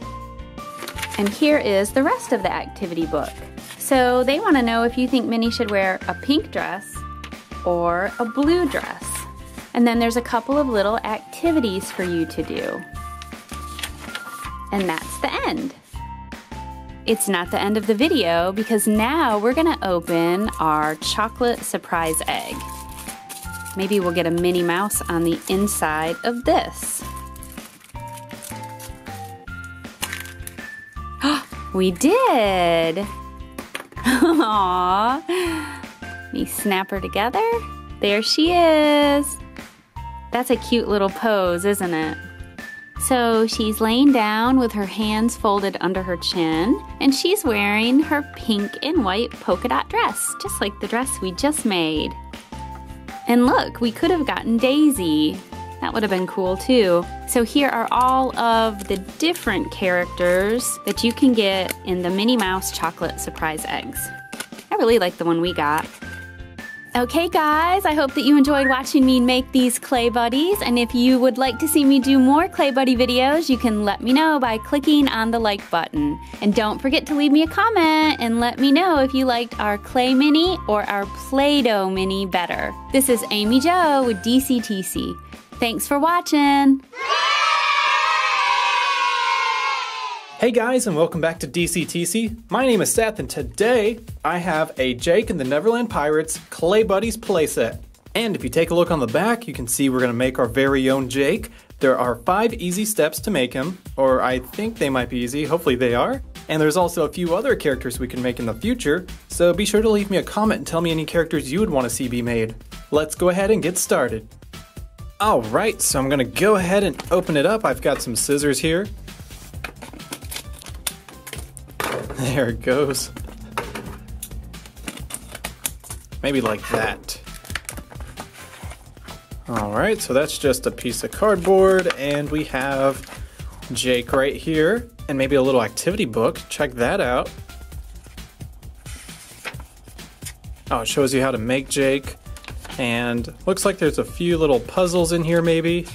And here is the rest of the activity book. So they want to know if you think Minnie should wear a pink dress or a blue dress. And then there's a couple of little activities for you to do. And that's the end. It's not the end of the video because now we're gonna open our chocolate surprise egg. Maybe we'll get a Minnie Mouse on the inside of this. We did! Aww. Let me snap her together. There she is. That's a cute little pose, isn't it? So she's laying down with her hands folded under her chin, and she's wearing her pink and white polka dot dress, just like the dress we just made. And look, we could have gotten Daisy. That would have been cool too. So here are all of the different characters that you can get in the Minnie Mouse chocolate surprise eggs. I really like the one we got. Okay guys, I hope that you enjoyed watching me make these clay buddies, and if you would like to see me do more clay buddy videos, you can let me know by clicking on the like button. And don't forget to leave me a comment and let me know if you liked our clay Minnie or our Play-Doh Minnie better. This is Amy Jo with DCTC. Thanks for watching! Hey guys, and welcome back to DCTC. My name is Seth, and today I have a Jake and the Neverland Pirates Clay Buddies playset. And if you take a look on the back, you can see we're going to make our very own Jake. There are 5 easy steps to make him, or I think they might be easy, hopefully they are. And there's also a few other characters we can make in the future, so be sure to leave me a comment and tell me any characters you would want to see be made. Let's go ahead and get started. Alright, so I'm going to go ahead and open it up. I've got some scissors here. There it goes. Maybe like that. Alright, so that's just a piece of cardboard, and we have Jake right here, and maybe a little activity book. Check that out. Oh, it shows you how to make Jake, and looks like there's a few little puzzles in here maybe,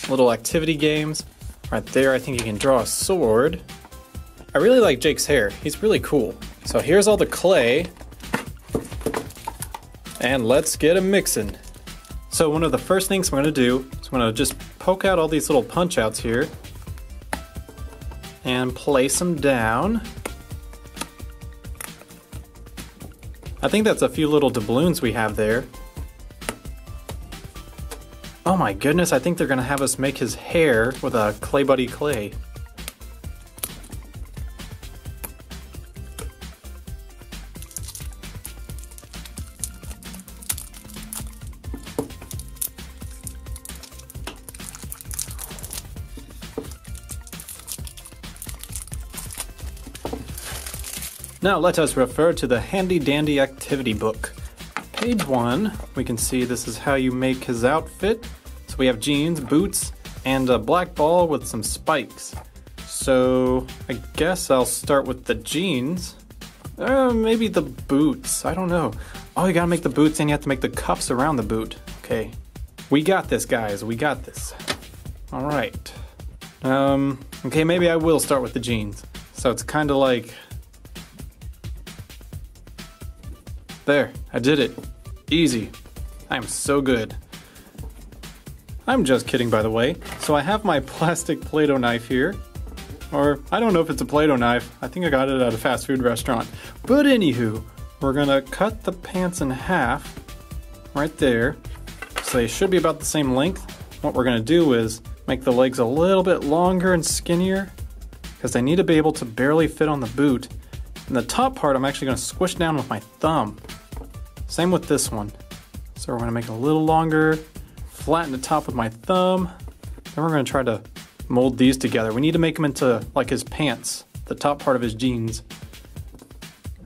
little activity games. Right there, I think you can draw a sword. I really like Jake's hair. He's really cool. So here's all the clay. And let's get them mixing. So one of the first things I'm going to do is I'm going to just poke out all these little punch outs here. And place them down. I think that's a few little doubloons we have there. Oh my goodness, I think they're gonna have us make his hair with a Clay Buddy clay. Now let us refer to the handy dandy activity book. Page 1, we can see this is how you make his outfit. So we have jeans, boots, and a black ball with some spikes. So I guess I'll start with the jeans. Maybe the boots, I don't know. Oh, you gotta make the boots and you have to make the cuffs around the boot. Okay, we got this, guys, we got this. All right. Okay, maybe I will start with the jeans. So it's kind of like... There, I did it. Easy. I'm so good. I'm just kidding, by the way. So I have my plastic Play-Doh knife here. Or, I don't know if it's a Play-Doh knife. I think I got it at a fast food restaurant. But anywho, we're gonna cut the pants in half. Right there. So they should be about the same length. What we're gonna do is make the legs a little bit longer and skinnier. Because they need to be able to barely fit on the boot. And the top part I'm actually gonna squish down with my thumb. Same with this one. So we're gonna make it a little longer, flatten the top with my thumb. Then we're gonna try to mold these together. We need to make them into like his pants, the top part of his jeans.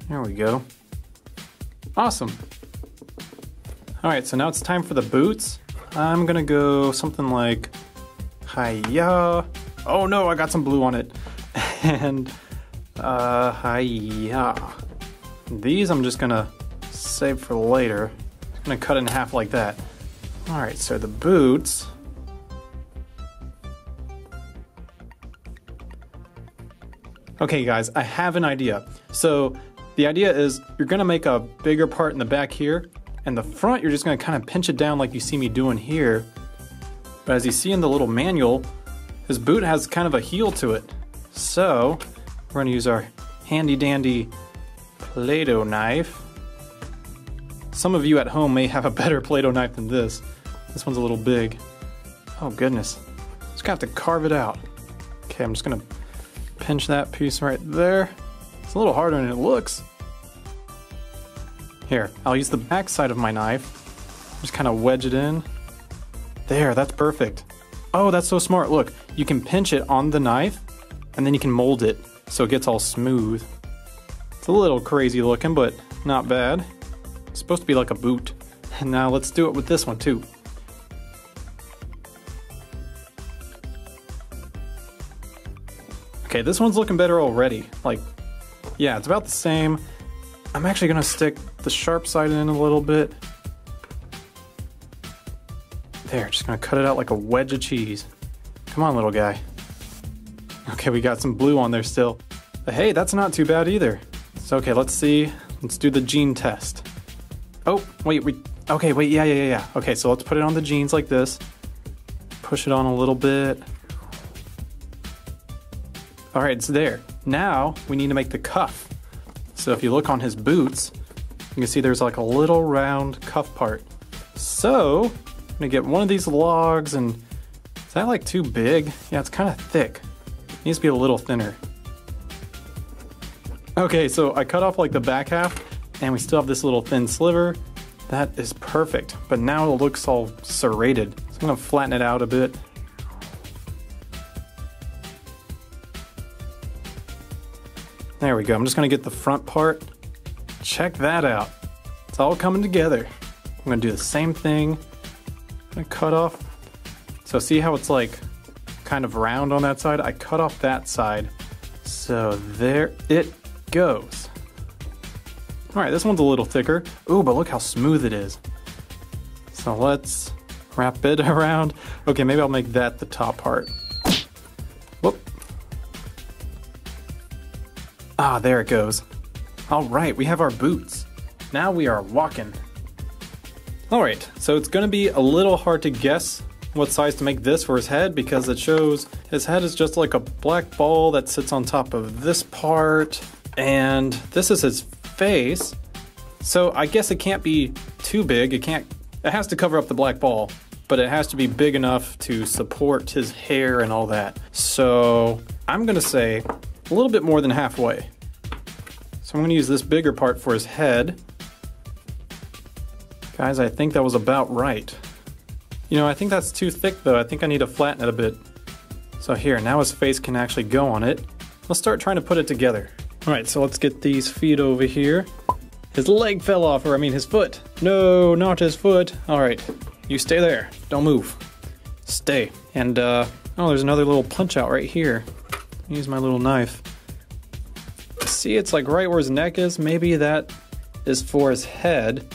There we go. Awesome. All right, so now it's time for the boots. I'm gonna go something like, hi-ya. Oh no, I got some blue on it. And, hi-ya. These I'm just gonna save for later. I'm gonna cut it in half like that. All right, so the boots. Okay guys, I have an idea. So the idea is you're gonna make a bigger part in the back here, and the front you're just gonna kind of pinch it down like you see me doing here. But as you see in the little manual, his boot has kind of a heel to it. So we're gonna use our handy dandy Play-Doh knife. Some of you at home may have a better Play-Doh knife than this. This one's a little big. Oh goodness. Just gonna have to carve it out. Okay, I'm just gonna pinch that piece right there. It's a little harder than it looks. Here, I'll use the back side of my knife. Just kind of wedge it in. There, that's perfect. Oh, that's so smart. Look, you can pinch it on the knife and then you can mold it so it gets all smooth. It's a little crazy looking, but not bad. It's supposed to be like a boot. And now let's do it with this one too. Okay, this one's looking better already. Like, yeah, it's about the same. I'm actually gonna stick the sharp side in a little bit. There, just gonna cut it out like a wedge of cheese. Come on, little guy. Okay, we got some blue on there still. But hey, that's not too bad either. So, okay, let's see. Let's do the jean test. Oh, wait, okay, wait, yeah. Okay, so let's put it on the jeans like this. Push it on a little bit. All right, it's there. Now we need to make the cuff. So if you look on his boots, you can see there's like a little round cuff part. So I'm gonna get one of these logs, and is that like too big? Yeah, it's kind of thick. It needs to be a little thinner. Okay, so I cut off like the back half, and we still have this little thin sliver. That is perfect, but now it looks all serrated. So I'm gonna flatten it out a bit. There we go, I'm just gonna get the front part. Check that out. It's all coming together. I'm gonna do the same thing. I'm gonna cut off. So see how it's like kind of round on that side? I cut off that side. So there it goes. All right, this one's a little thicker. Ooh, but look how smooth it is. So let's wrap it around. Okay, maybe I'll make that the top part. Whoop. Ah, there it goes. All right, we have our boots. Now we are walking. All right, so it's gonna be a little hard to guess what size to make this for his head because it shows his head is just like a black ball that sits on top of this part, and this is his face. So I guess it can't be too big. It has to cover up the black ball, but it has to be big enough to support his hair and all that. So I'm gonna say a little bit more than halfway. So I'm gonna use this bigger part for his head. Guys, I think that was about right. You know, I think that's too thick though. I think I need to flatten it a bit. So here, now his face can actually go on it. Let's start trying to put it together. All right, so let's get these feet over here. His leg fell off, or I mean his foot. No, not his foot. All right, you stay there. Don't move. Stay. And, oh, there's another little punch out right here. Use my little knife. See, it's like right where his neck is. Maybe that is for his head.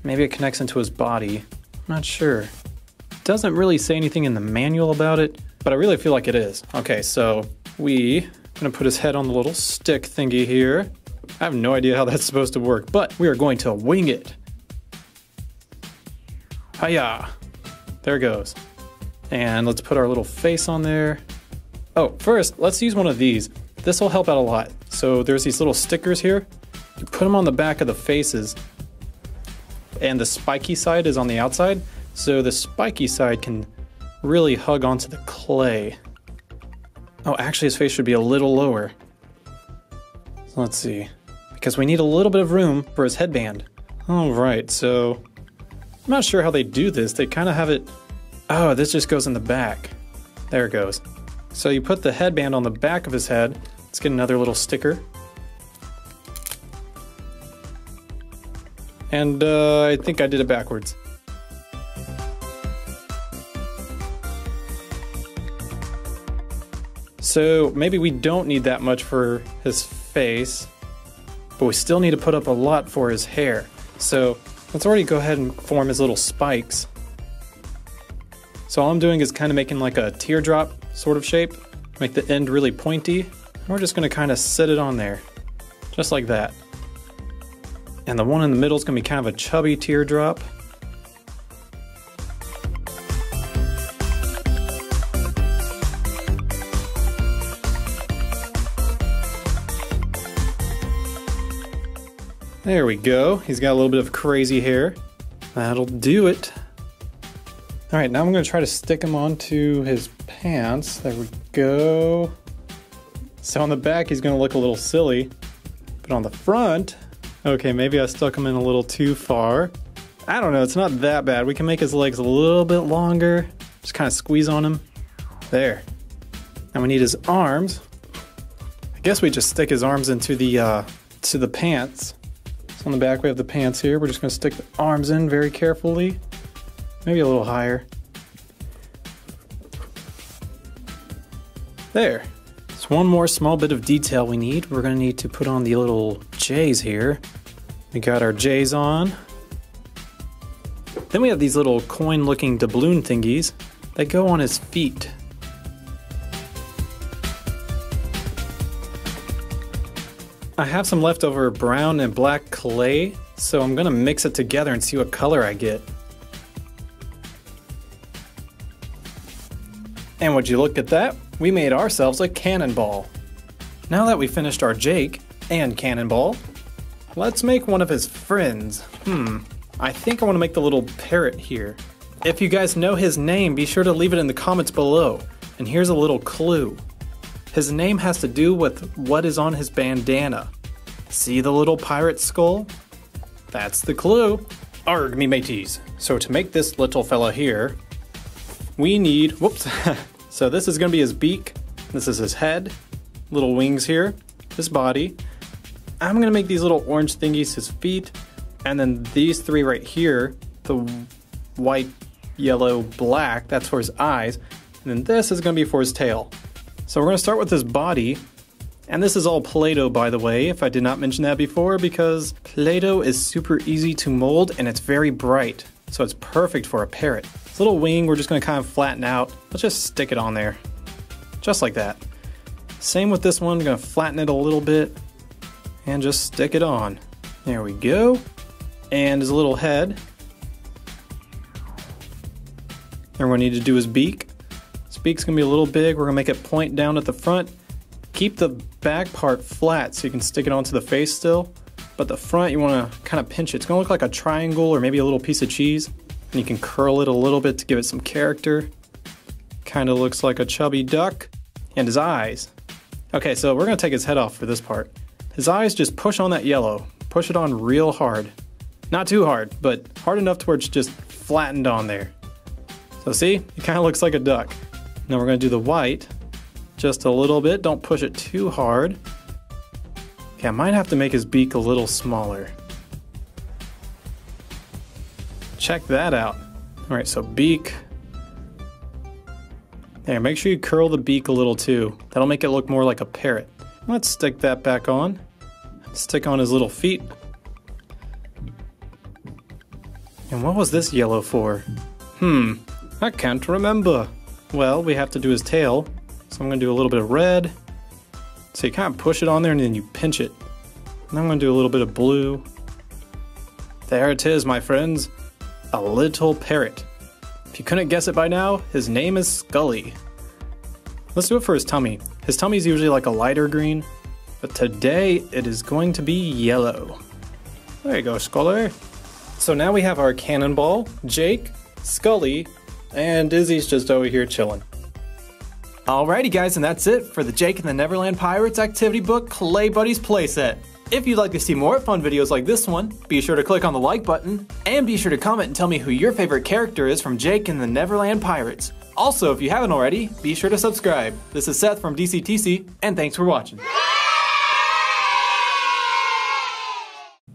Maybe it connects into his body. I'm not sure. It doesn't really say anything in the manual about it, but I really feel like it is. Okay, so I'm gonna put his head on the little stick thingy here. I have no idea how that's supposed to work, but we are going to wing it. Hiya! There it goes. And let's put our little face on there. Oh, first, let's use one of these. This will help out a lot. So there's these little stickers here. You put them on the back of the faces, and the spiky side is on the outside. So the spiky side can really hug onto the clay. Oh, actually his face should be a little lower. So let's see. Because we need a little bit of room for his headband. All right, so I'm not sure how they do this. They kind of have it. Oh, this just goes in the back. There it goes. So you put the headband on the back of his head. Let's get another little sticker. And I think I did it backwards. So maybe we don't need that much for his face, but we still need to put up a lot for his hair. So let's already go ahead and form his little spikes. So all I'm doing is kind of making like a teardrop sort of shape, make the end really pointy. And we're just gonna kind of set it on there, just like that. And the one in the middle is gonna be kind of a chubby teardrop. There we go. He's got a little bit of crazy hair. That'll do it. All right, now I'm gonna try to stick him onto his pants. There we go. So on the back, he's gonna look a little silly, but on the front, okay, maybe I stuck him in a little too far. I don't know, it's not that bad. We can make his legs a little bit longer. Just kind of squeeze on him. There. Now we need his arms. I guess we just stick his arms into the to the pants. So on the back we have the pants here. We're just gonna stick the arms in very carefully. Maybe a little higher. There. There's one more small bit of detail we need. We're gonna need to put on the little J's here. We got our J's on. Then we have these little coin-looking doubloon thingies that go on his feet. I have some leftover brown and black clay, so I'm gonna mix it together and see what color I get. And would you look at that? We made ourselves a cannonball. Now that we finished our Jake and cannonball, let's make one of his friends. I think I want to make the little parrot here. If you guys know his name, be sure to leave it in the comments below. And here's a little clue. His name has to do with what is on his bandana. See the little pirate skull? That's the clue. Arg, me mateys. So to make this little fella here, we need, whoops. So this is gonna be his beak. This is his head, little wings here, his body. I'm gonna make these little orange thingies his feet, and then these three right here, the white, yellow, black, that's for his eyes, and then this is gonna be for his tail. So we're gonna start with his body, and this is all Play-Doh, by the way, if I did not mention that before, because Play-Doh is super easy to mold and it's very bright, so it's perfect for a parrot. This little wing we're just gonna kind of flatten out. Let's just stick it on there, just like that. Same with this one, I'm gonna flatten it a little bit, and just stick it on. There we go. And his little head. And what we need to do his beak. His beak's gonna be a little big. We're gonna make it point down at the front. Keep the back part flat so you can stick it onto the face still. But the front you wanna kind of pinch it. It's gonna look like a triangle or maybe a little piece of cheese. And you can curl it a little bit to give it some character. Kind of looks like a chubby duck. And his eyes. Okay, so we're gonna take his head off for this part. His eyes, just push on that yellow. Push it on real hard. Not too hard, but hard enough to where it's just flattened on there. So see, it kind of looks like a duck. Now we're gonna do the white just a little bit. Don't push it too hard. Okay, I might have to make his beak a little smaller. Check that out. All right, so beak. There, make sure you curl the beak a little too. That'll make it look more like a parrot. Let's stick that back on. Stick on his little feet. And what was this yellow for? I can't remember. Well, we have to do his tail. So I'm gonna do a little bit of red. So you kind of push it on there and then you pinch it. And I'm gonna do a little bit of blue. There it is, my friends. A little parrot. If you couldn't guess it by now, his name is Scully. Let's do it for his tummy. His tummy's usually like a lighter green, but today it is going to be yellow. There you go, Scully. So now we have our cannonball, Jake, Scully, and Izzy's just over here chilling. Alrighty guys, and that's it for the Jake and the Neverland Pirates activity book Clay Buddies playset. If you'd like to see more fun videos like this one, be sure to click on the like button, and be sure to comment and tell me who your favorite character is from Jake and the Neverland Pirates. Also, if you haven't already, be sure to subscribe. This is Seth from DCTC, and thanks for watching.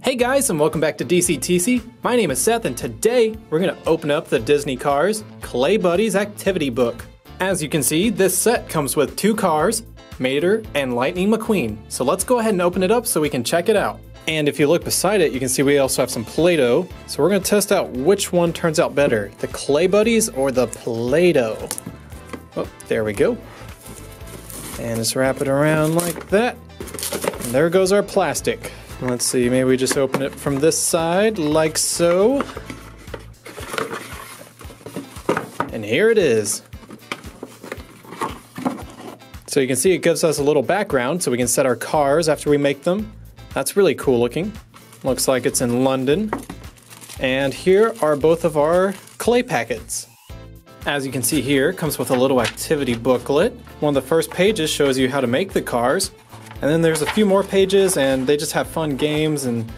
Hey guys, and welcome back to DCTC. My name is Seth, and today we're going to open up the Disney Cars Clay Buddies activity book. As you can see, this set comes with 2 cars, Mater and Lightning McQueen. So let's go ahead and open it up so we can check it out. And if you look beside it, you can see we also have some Play-Doh. So we're going to test out which one turns out better, the Clay Buddies or the Play-Doh. Oh, there we go. And just wrap it around like that. And there goes our plastic. Let's see, maybe we just open it from this side, like so. And here it is. So you can see it gives us a little background so we can set our cars after we make them. That's really cool looking. Looks like it's in London. And here are both of our clay packets. As you can see here, it comes with a little activity booklet. One of the first pages shows you how to make the cars. And then there's a few more pages and they just have fun games and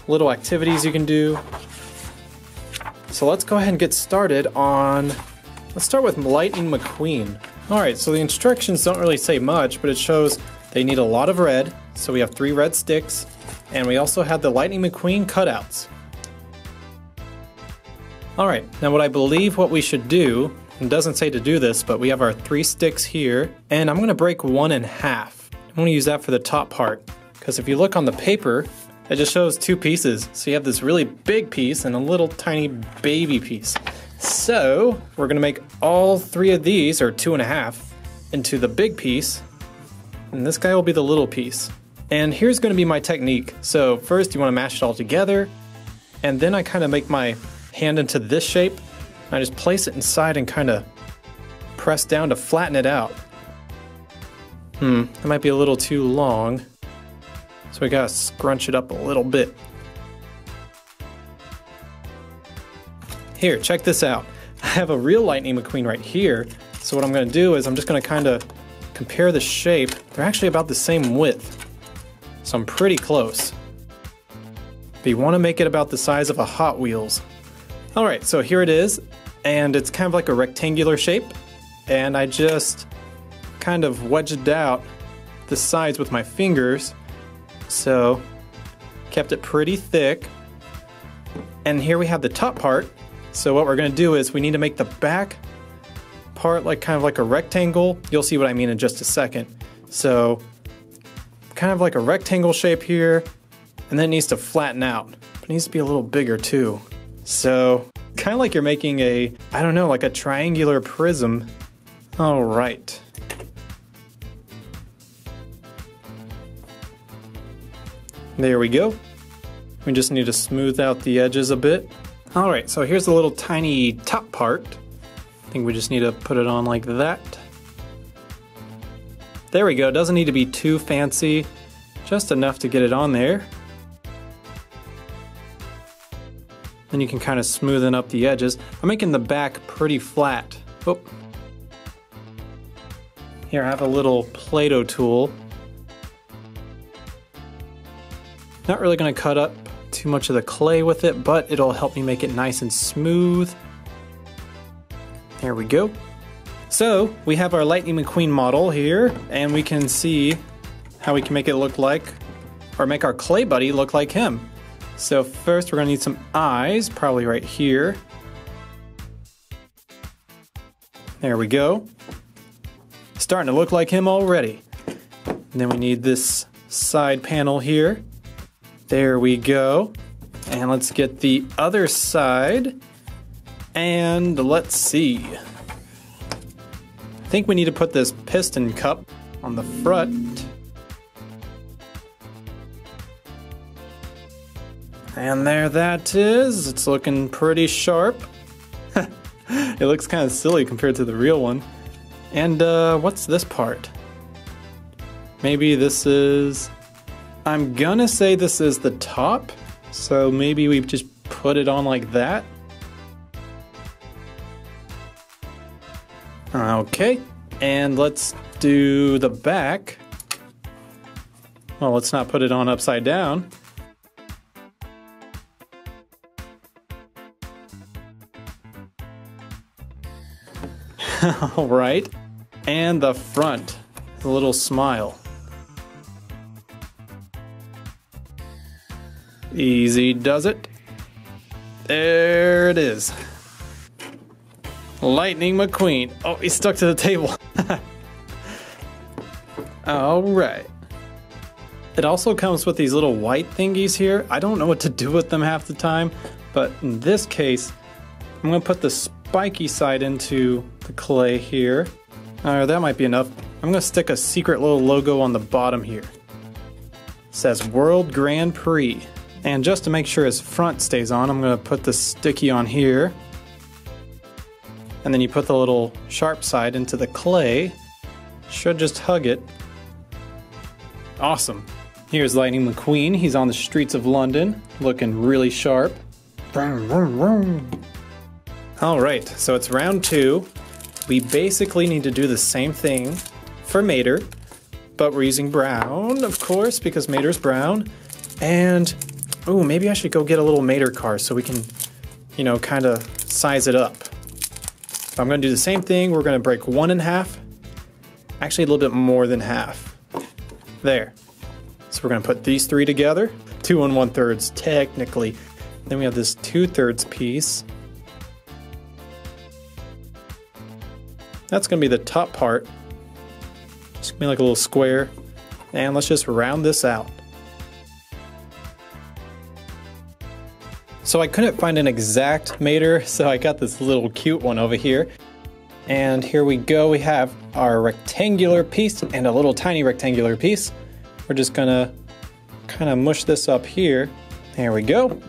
little activities you can do. So let's go ahead and get started on, let's start with Lightning McQueen. Alright, so the instructions don't really say much, but it shows they need a lot of red. So we have 3 red sticks, and we also have the Lightning McQueen cutouts. Alright, now what I believe what we should do, it doesn't say to do this, but we have our 3 sticks here, and I'm going to break one in half. I'm going to use that for the top part, because if you look on the paper, it just shows 2 pieces. So you have this really big piece and a little tiny baby piece. So we're going to make all 3 of these, or 2.5, into the big piece, and this guy will be the little piece. And here's going to be my technique. So first you want to mash it all together, and then I kind of make my hand into this shape. I just place it inside and kind of press down to flatten it out. That might be a little too long, so we gotta scrunch it up a little bit. Here, check this out. I have a real Lightning McQueen right here, so what I'm gonna do is I'm just gonna kind of compare the shape. They're actually about the same width, so I'm pretty close. But you want to make it about the size of a Hot Wheels. Alright, so here it is, and it's kind of like a rectangular shape, and I just kind of wedged out the sides with my fingers, so kept it pretty thick. And here we have the top part. So what we're going to do is we need to make the back part like kind of like a rectangle. You'll see what I mean in just a second. So kind of like a rectangle shape here, and then it needs to flatten out. It needs to be a little bigger too. So kind of like you're making a, I don't know, like a triangular prism. All right. There we go. We just need to smooth out the edges a bit. Alright, so here's the little tiny top part. I think we just need to put it on like that. There we go, it doesn't need to be too fancy, just enough to get it on there. Then you can kind of smoothen up the edges. I'm making the back pretty flat. Oh. Here, I have a little Play-Doh tool. Not really going to cut up too much of the clay with it, but it'll help me make it nice and smooth. There we go. So, we have our Lightning McQueen model here, and we can see how we can make it look like, or make our clay buddy look like him. So first we're going to need some eyes, probably right here. There we go. Starting to look like him already. And then we need this side panel here. There we go. And let's get the other side. And let's see. I think we need to put this piston cup on the front. And there that is. It's looking pretty sharp. It looks kind of silly compared to the real one. And what's this part? Maybe this is... I'm gonna say this is the top. So maybe we just put it on like that. Okay, and let's do the back. Well, let's not put it on upside down. All right, and the front, the little smile. Easy does it. There it is. Lightning McQueen. Oh, he's stuck to the table. All right. It also comes with these little white thingies here. I don't know what to do with them half the time, but in this case, I'm gonna put the spiky side into the clay here. That might be enough. I'm gonna stick a secret little logo on the bottom here. It says World Grand Prix. And just to make sure his front stays on, I'm gonna put the sticky on here. And then you put the little sharp side into the clay. Should just hug it. Awesome. Here's Lightning McQueen. He's on the streets of London, looking really sharp. Alright, so it's round 2. We basically need to do the same thing for Mater, but we're using brown, of course, because Mater's brown. And, ooh, maybe I should go get a little Mater car so we can, you know, kind of size it up. I'm going to do the same thing. We're going to break 1 in half. Actually, a little bit more than half. There. So we're going to put these 3 together. 2 1/3 technically. Then we have this 2/3 piece. That's going to be the top part. It's going to be like a little square. And let's just round this out. So I couldn't find an exact Mater, so I got this little cute one over here. And here we go, we have our rectangular piece and a little tiny rectangular piece. We're just gonna kind of mush this up here. There we go.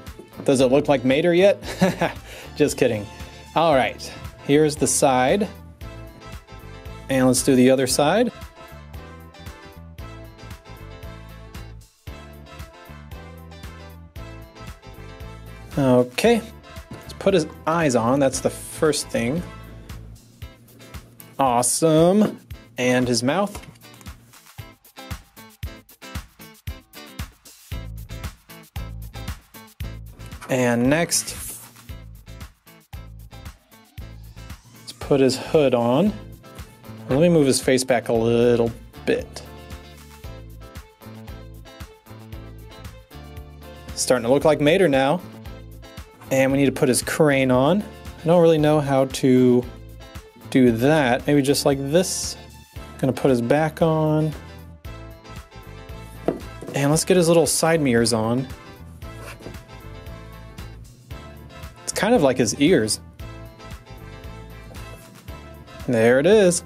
Does it look like Mater yet? Just kidding. All right, here's the side. And let's do the other side. Okay, let's put his eyes on. That's the first thing. Awesome. And his mouth. And next, let's put his hood on. Let me move his face back a little bit. Starting to look like Mater now. And we need to put his crane on. I don't really know how to do that. Maybe just like this. Gonna put his back on. And let's get his little side mirrors on. It's kind of like his ears. There it is.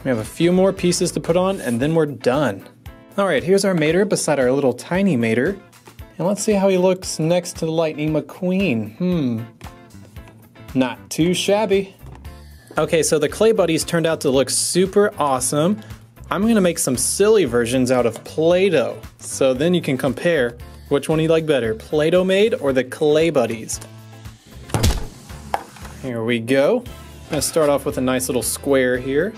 We have a few more pieces to put on and then we're done. Alright, here's our mater beside our little tiny mater. And let's see how he looks next to the Lightning McQueen. Not too shabby. Okay, so the Clay Buddies turned out to look super awesome. I'm gonna make some silly versions out of Play-Doh. So then you can compare which one you like better, Play-Doh made or the Clay Buddies. Here we go. I'm gonna start off with a nice little square here.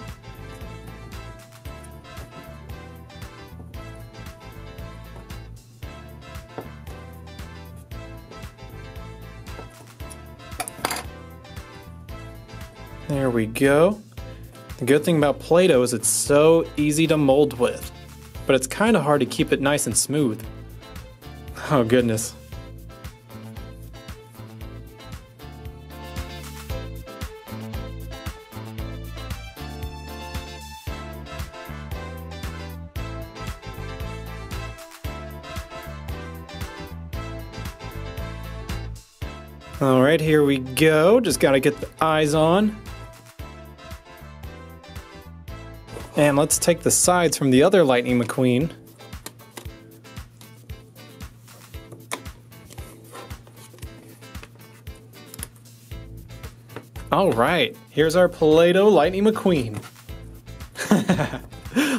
There we go. The good thing about Play-Doh is it's so easy to mold with, but it's kind of hard to keep it nice and smooth. Oh goodness. All right, here we go. Just gotta get the eyes on. And let's take the sides from the other Lightning McQueen. All right, here's our Play-Doh Lightning McQueen.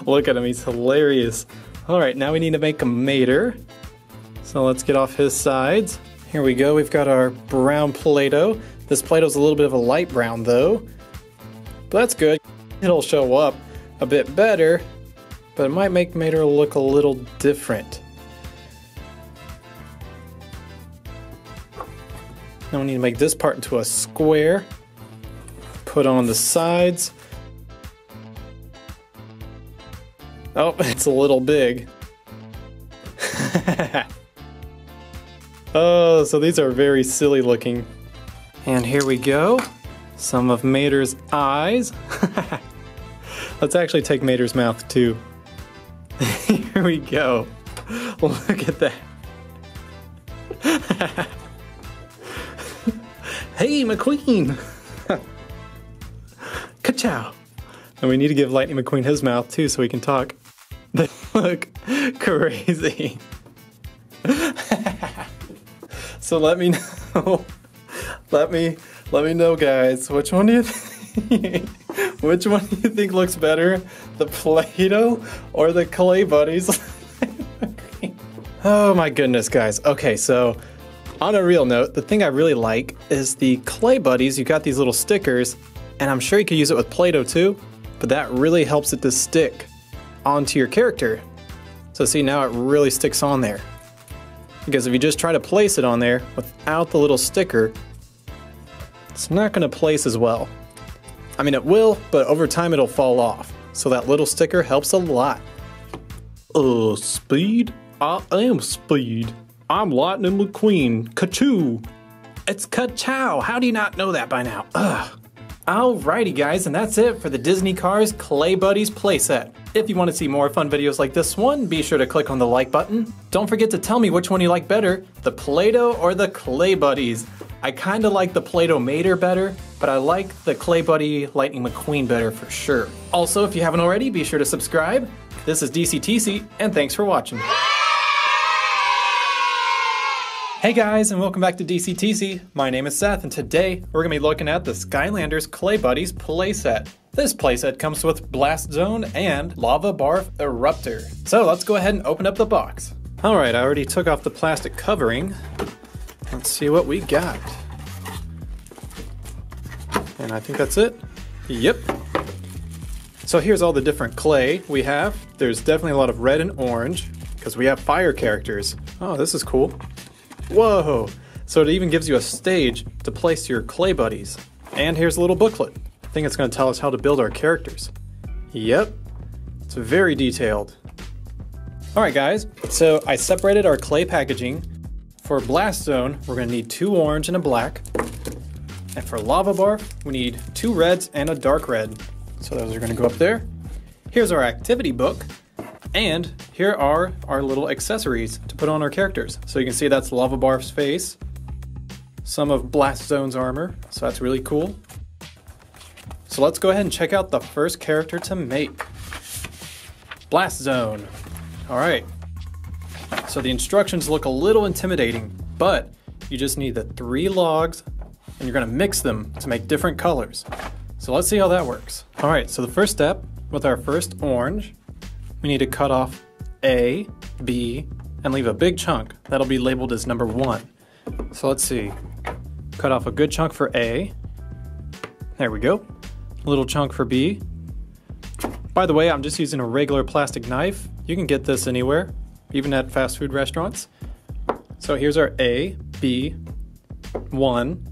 Look at him, he's hilarious. All right, now we need to make a mater. So let's get off his sides. Here we go, we've got our brown Play-Doh. This Play-Doh's a little bit of a light brown though, but that's good. It'll show up a bit better, but it might make mater look a little different. Now we need to make this part into a square. Put on the sides. Oh, it's a little big. Oh, so these are very silly looking. And here we go. Some of Mater's eyes. Let's actually take Mater's mouth too. Here we go. Look at that. Hey, McQueen! Ka-chow! And we need to give Lightning McQueen his mouth too so he can talk. They look crazy. So let me know. Let me know, guys. Which one do you think? Which one do you think looks better? The Play-Doh or the Clay Buddies? Oh my goodness, guys. Okay, so on a real note, the thing I really like is the Clay Buddies. You got these little stickers, and I'm sure you could use it with Play-Doh too, but that really helps it to stick onto your character. So see, now it really sticks on there. Because if you just try to place it on there without the little sticker, it's not going to place as well. I mean, it will, but over time it'll fall off. So that little sticker helps a lot. Speed? I am Speed. I'm Lightning McQueen. Ka-choo! It's ka-chow! How do you not know that by now? Ugh. Alrighty guys, and that's it for the Disney Cars Clay Buddies playset. If you want to see more fun videos like this one, be sure to click on the like button. Don't forget to tell me which one you like better, the Play-Doh or the Clay Buddies. I kinda like the Play-Doh Mater better, but I like the Clay Buddy Lightning McQueen better for sure. Also, if you haven't already, be sure to subscribe. This is DCTC, and thanks for watching. Hey guys, and welcome back to DCTC. My name is Seth, and today we're gonna be looking at the Skylanders Clay Buddies playset. This playset comes with Blast Zone and Lava Barf Eruptor. So let's go ahead and open up the box. All right, I already took off the plastic covering. Let's see what we got. And I think that's it. Yep. So here's all the different clay we have. There's definitely a lot of red and orange because we have fire characters. Oh, this is cool. Whoa! So it even gives you a stage to place your Clay Buddies. And here's a little booklet. I think it's going to tell us how to build our characters. Yep. It's very detailed. Alright guys, so I separated our clay packaging. For Blast Zone, we're going to need 2 orange and a black. And for Lava Barf, we need 2 reds and a dark red. So those are going to go up there. Here's our activity book. And here are our little accessories to put on our characters. So you can see that's Lava Barf's face, some of Blast Zone's armor, so that's really cool. So let's go ahead and check out the first character to make. Blast Zone. All right. So the instructions look a little intimidating, but you just need the 3 logs and you're gonna mix them to make different colors. So let's see how that works. All right, so the first step with our first orange, we need to cut off A, B, and leave a big chunk. That'll be labeled as number 1. So let's see. Cut off a good chunk for A. There we go. A little chunk for B. By the way, I'm just using a regular plastic knife. You can get this anywhere, even at fast food restaurants. So here's our A, B, 1.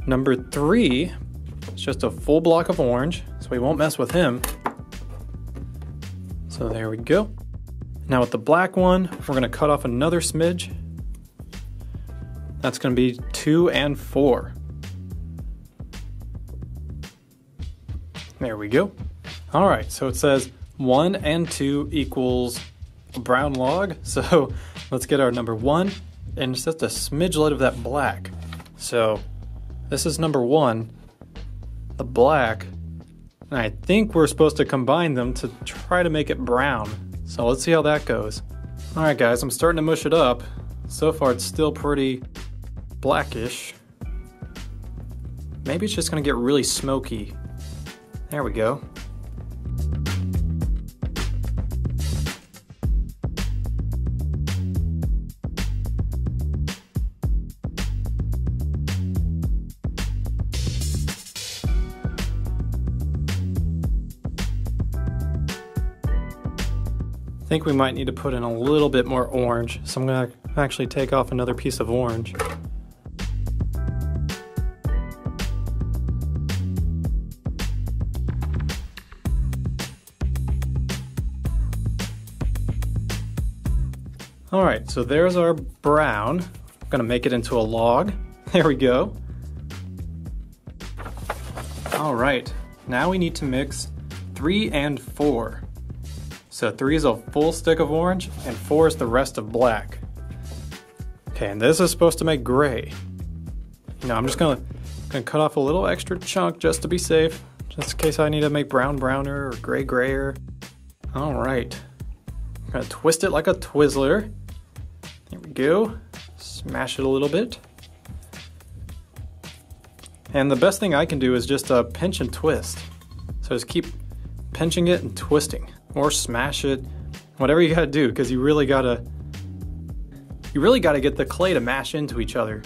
Number 3 is just a full block of orange, so we won't mess with him. So there we go. Now with the black one, we're gonna cut off another smidge. That's gonna be 2 and 4. There we go. All right, so it says 1 and 2 equals a brown log. So let's get our number 1 and just a smidgelet of that black. So this is number 1, the black. And I think we're supposed to combine them to try to make it brown. So let's see how that goes. All right, guys, I'm starting to mush it up. So far, it's still pretty blackish. Maybe it's just gonna get really smoky. There we go. I think we might need to put in a little bit more orange, so I'm gonna actually take off another piece of orange. All right, so there's our brown. I'm gonna make it into a log. There we go. All right, now we need to mix 3 and 4. So 3 is a full stick of orange and 4 is the rest of black. Okay, and this is supposed to make gray. Now I'm just gonna cut off a little extra chunk just to be safe, just in case I need to make brown browner or gray grayer. All right, I'm gonna twist it like a Twizzler. There we go. Smash it a little bit. And the best thing I can do is just pinch and twist. So just keep pinching it and twisting. Or smash it, whatever you gotta do, because you really gotta get the clay to mash into each other.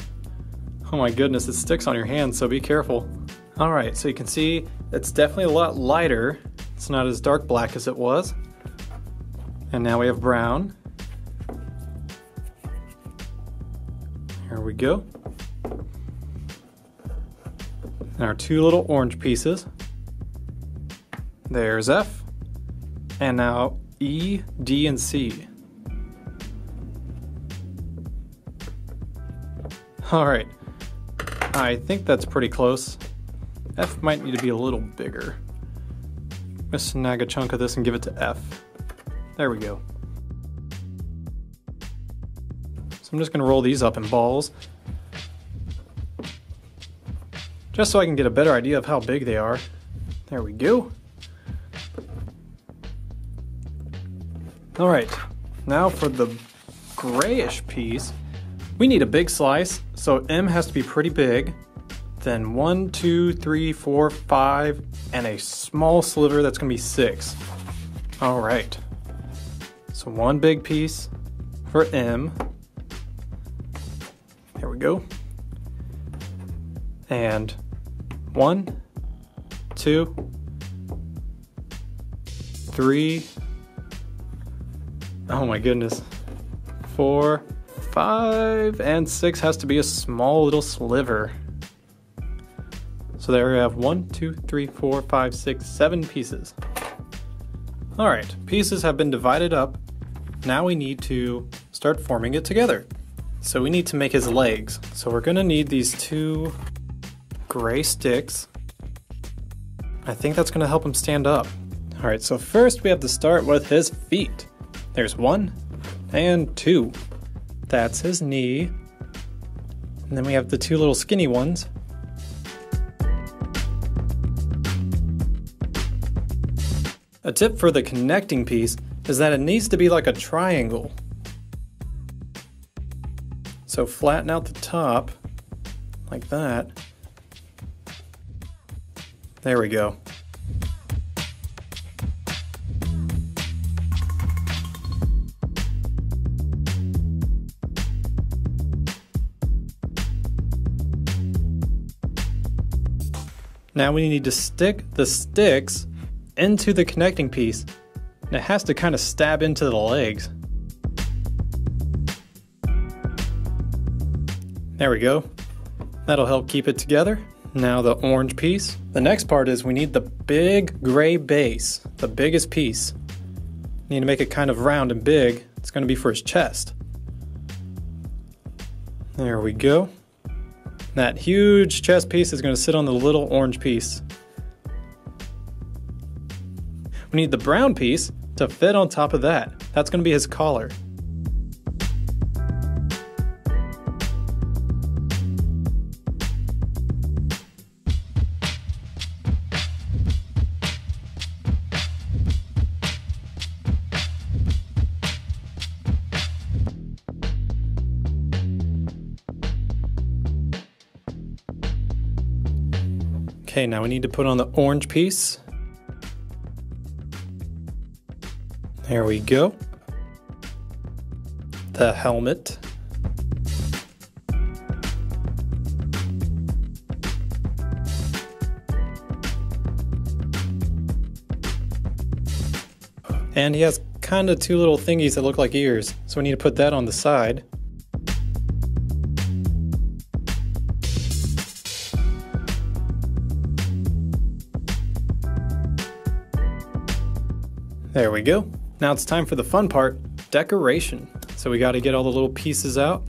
Oh my goodness, it sticks on your hands, so be careful. All right, so you can see it's definitely a lot lighter. It's not as dark black as it was. And now we have brown. Here we go. And our 2 little orange pieces. There's F. And now E, D, and C. All right, I think that's pretty close. F might need to be a little bigger. I'm gonna snag a chunk of this and give it to F. There we go. So I'm just gonna roll these up in balls, just so I can get a better idea of how big they are. There we go. All right, now for the grayish piece, we need a big slice, so M has to be pretty big. Then 1, 2, 3, 4, 5, and a small sliver that's gonna be 6. All right, so 1 big piece for M. There we go. And 1, 2, 3, oh my goodness, 4, 5, and 6 has to be a small little sliver. So there we have 1, 2, 3, 4, 5, 6, 7 pieces. All right, pieces have been divided up. Now we need to start forming it together. So we need to make his legs. So we're gonna need these 2 gray sticks. I think that's gonna help him stand up. All right, so first we have to start with his feet. There's 1 and 2. That's his knee. And then we have the 2 little skinny ones. A tip for the connecting piece is that it needs to be like a triangle. So flatten out the top like that. There we go. Now we need to stick the sticks into the connecting piece, and it has to kind of stab into the legs. There we go. That'll help keep it together. Now the orange piece. The next part is we need the big gray base, the biggest piece. We need to make it kind of round and big. It's going to be for his chest. There we go. That huge chest piece is going to sit on the little orange piece. We need the brown piece to fit on top of that. That's going to be his collar. Okay, now we need to put on the orange piece. There we go. The helmet. And he has kind of two little thingies that look like ears, so we need to put that on the side. There we go. Now it's time for the fun part, decoration. So we got to get all the little pieces out.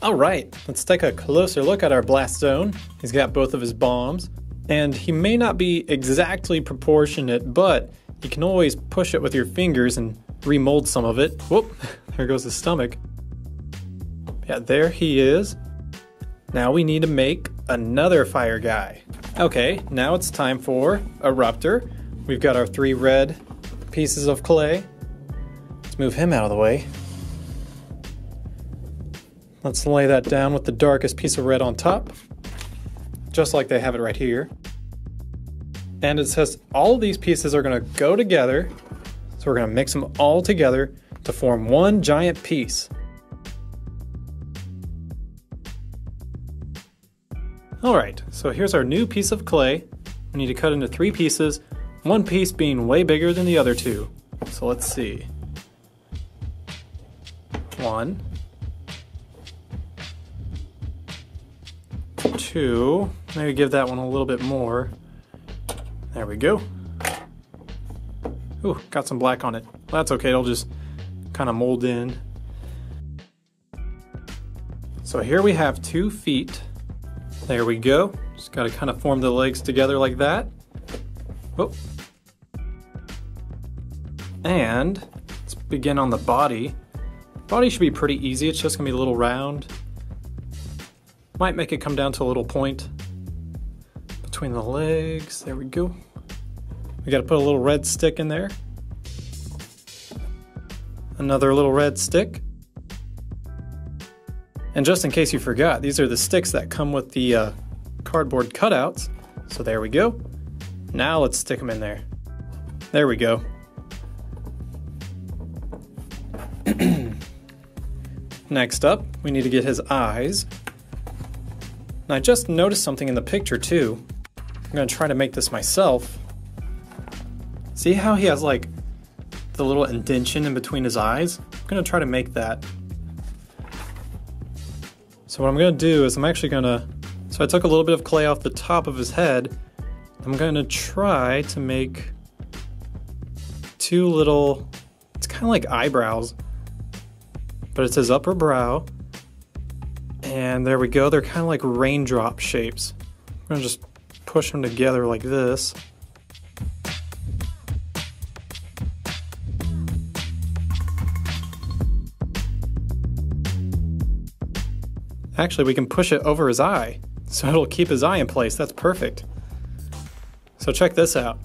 Alright, let's take a closer look at our blast zone. He's got both of his bombs, and he may not be exactly proportionate, but you can always push it with your fingers and remold some of it. Whoop, there goes his stomach. Yeah, there he is. Now we need to make another fire guy. Okay, now it's time for Eruptor. We've got our 3 red pieces of clay. Let's move him out of the way. Let's lay that down with the darkest piece of red on top, just like they have it right here. And it says all of these pieces are going to go together, so we're going to mix them all together to form one giant piece. Alright, so here's our new piece of clay. We need to cut into 3 pieces, one piece being way bigger than the other 2. So let's see. 1. 2, maybe give that one a little bit more. There we go. Ooh, got some black on it. Well, that's okay, it'll just kind of mold in. So here we have 2 feet. There we go. Just got to kind of form the legs together like that. Oh. And let's begin on the body. Body should be pretty easy, it's just going to be a little round. Might make it come down to a little point between the legs. There we go. We got to put a little red stick in there. Another little red stick. And just in case you forgot, these are the sticks that come with the cardboard cutouts. So there we go. Now let's stick them in there. There we go. Next up, we need to get his eyes. And I just noticed something in the picture too. I'm going to try to make this myself. See how he has like the little indentation in between his eyes? I'm gonna try to make that. So what I'm gonna do is so I took a little bit of clay off the top of his head. I'm gonna try to make two little, it's kind of like eyebrows, but it's his upper brow. And there we go, they're kind of like raindrop shapes. I'm gonna just push them together like this. Actually, we can push it over his eye, so it'll keep his eye in place. That's perfect. So check this out.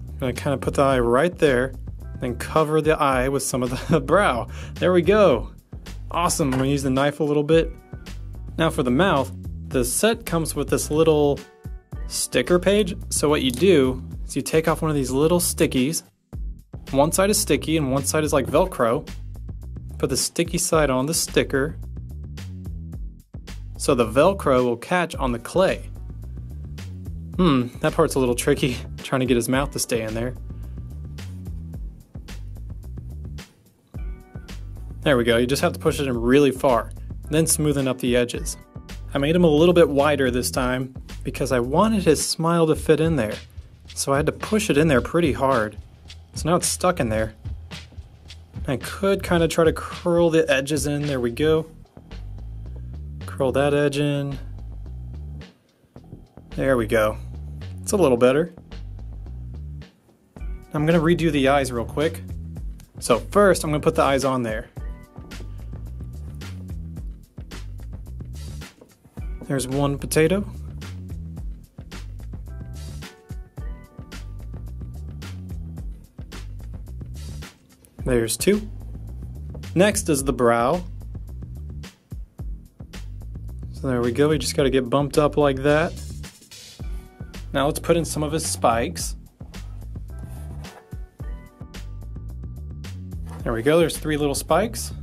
I'm gonna kind of put the eye right there, then cover the eye with some of the brow. There we go. Awesome, I'm gonna use the knife a little bit. Now for the mouth, the set comes with this little sticker page. So what you do is you take off one of these little stickies. One side is sticky and one side is like Velcro. Put the sticky side on the sticker, so the Velcro will catch on the clay. That part's a little tricky, trying to get his mouth to stay in there. There we go, you just have to push it in really far, then smoothen up the edges. I made him a little bit wider this time because I wanted his smile to fit in there. So I had to push it in there pretty hard. So now it's stuck in there. I could kind of try to curl the edges in, there we go. Curl that edge in. There we go. It's a little better. I'm gonna redo the eyes real quick. So first, I'm gonna put the eyes on there. There's one potato. There's two. Next is the brow. So there we go, we just gotta get bumped up like that. Now let's put in some of his spikes. There we go, there's 3 little spikes.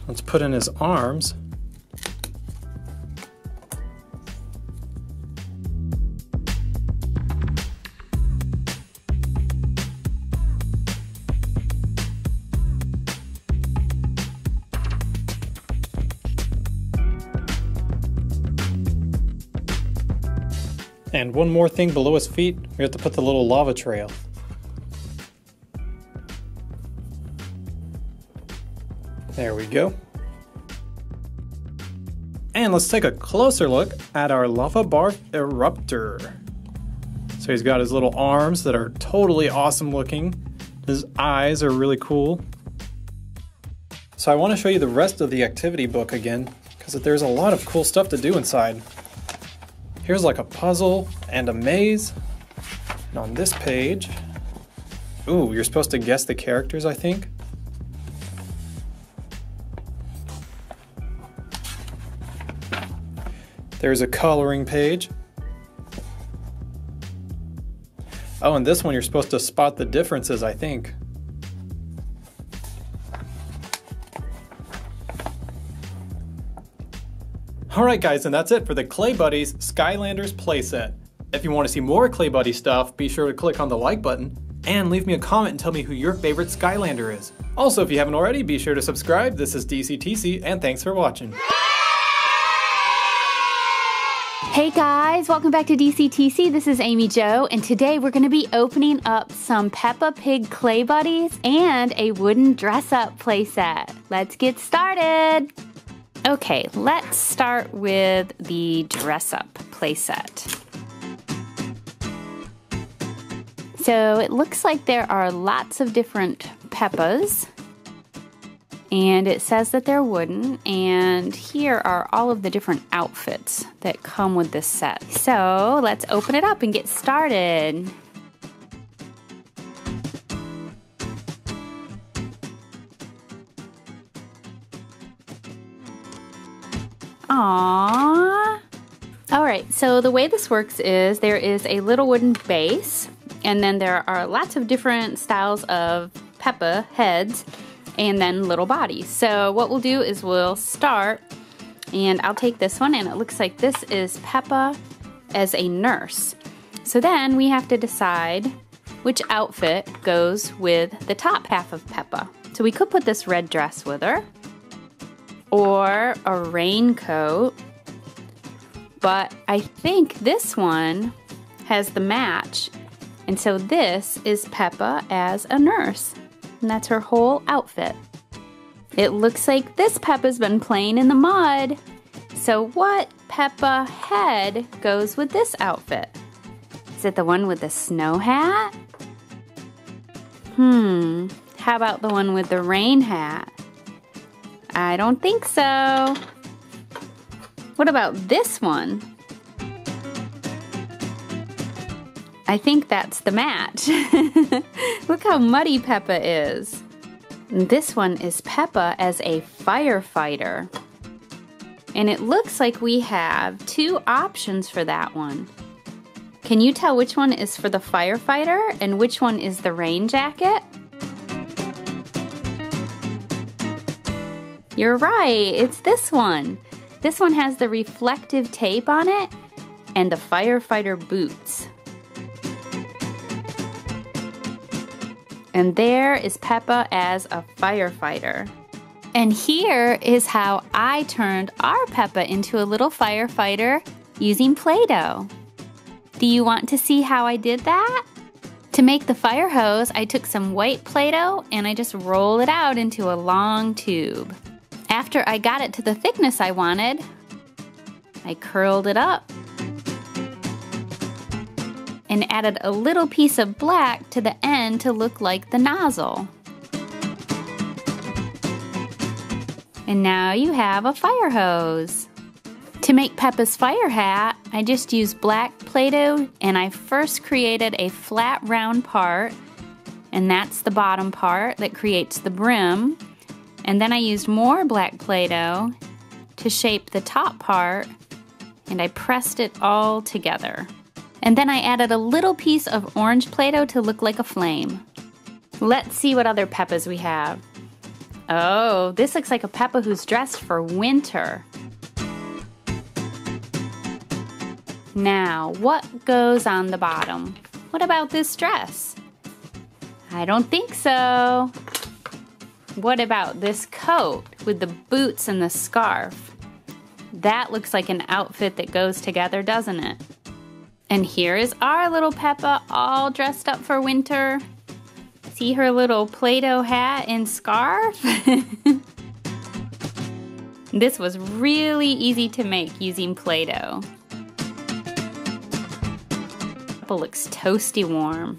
Let's put in his arms. And one more thing below his feet, we have to put the little lava trail. There we go. And let's take a closer look at our lava bar eruptor. So he's got his little arms that are totally awesome looking. His eyes are really cool. So I want to show you the rest of the activity book again, because there's a lot of cool stuff to do inside. Here's like a puzzle and a maze. And on this page, ooh, you're supposed to guess the characters, I think. There's a coloring page. Oh, and this one you're supposed to spot the differences, I think. Alright guys, and that's it for the Clay Buddies Skylanders playset. If you want to see more Clay Buddy stuff, be sure to click on the like button and leave me a comment and tell me who your favorite Skylander is. Also, if you haven't already, be sure to subscribe. This is DCTC, and thanks for watching. Hey guys, welcome back to DCTC. This is Amy Jo, and today we're going to be opening up some Peppa Pig Clay Buddies and a wooden dress-up playset. Let's get started! Okay, let's start with the dress-up playset. So it looks like there are lots of different Peppas, and it says that they're wooden, and here are all of the different outfits that come with this set. So let's open it up and get started. Aww. Alright, so the way this works is there is a little wooden base, and then there are lots of different styles of Peppa heads, and then little bodies. So what we'll do is we'll start, and I'll take this one, and it looks like this is Peppa as a nurse. So then we have to decide which outfit goes with the top half of Peppa. So we could put this red dress with her, or a raincoat, but I think this one has the match, and so this is Peppa as a nurse, and that's her whole outfit. It looks like this Peppa's been playing in the mud. So what Peppa head goes with this outfit? Is it the one with the snow hat? How about the one with the rain hat? I don't think so. What about this one? I think that's the match. Look how muddy Peppa is. This one is Peppa as a firefighter. And it looks like we have two options for that one. Can you tell which one is for the firefighter and which one is the rain jacket? You're right, it's this one. This one has the reflective tape on it and the firefighter boots. And there is Peppa as a firefighter. And here is how I turned our Peppa into a little firefighter using Play-Doh. Do you want to see how I did that? To make the fire hose, I took some white Play-Doh and I just rolled it out into a long tube. After I got it to the thickness I wanted, I curled it up and added a little piece of black to the end to look like the nozzle. And now you have a fire hose. To make Peppa's fire hat, I just used black Play-Doh and I first created a flat round part, and that's the bottom part that creates the brim. And then I used more black Play-Doh to shape the top part, and I pressed it all together. And then I added a little piece of orange Play-Doh to look like a flame. Let's see what other Peppas we have. Oh, this looks like a Peppa who's dressed for winter. Now, what goes on the bottom? What about this dress? I don't think so. What about this coat with the boots and the scarf? That looks like an outfit that goes together, doesn't it? And here is our little Peppa all dressed up for winter. See her little Play-Doh hat and scarf? This was really easy to make using Play-Doh. Peppa looks toasty warm.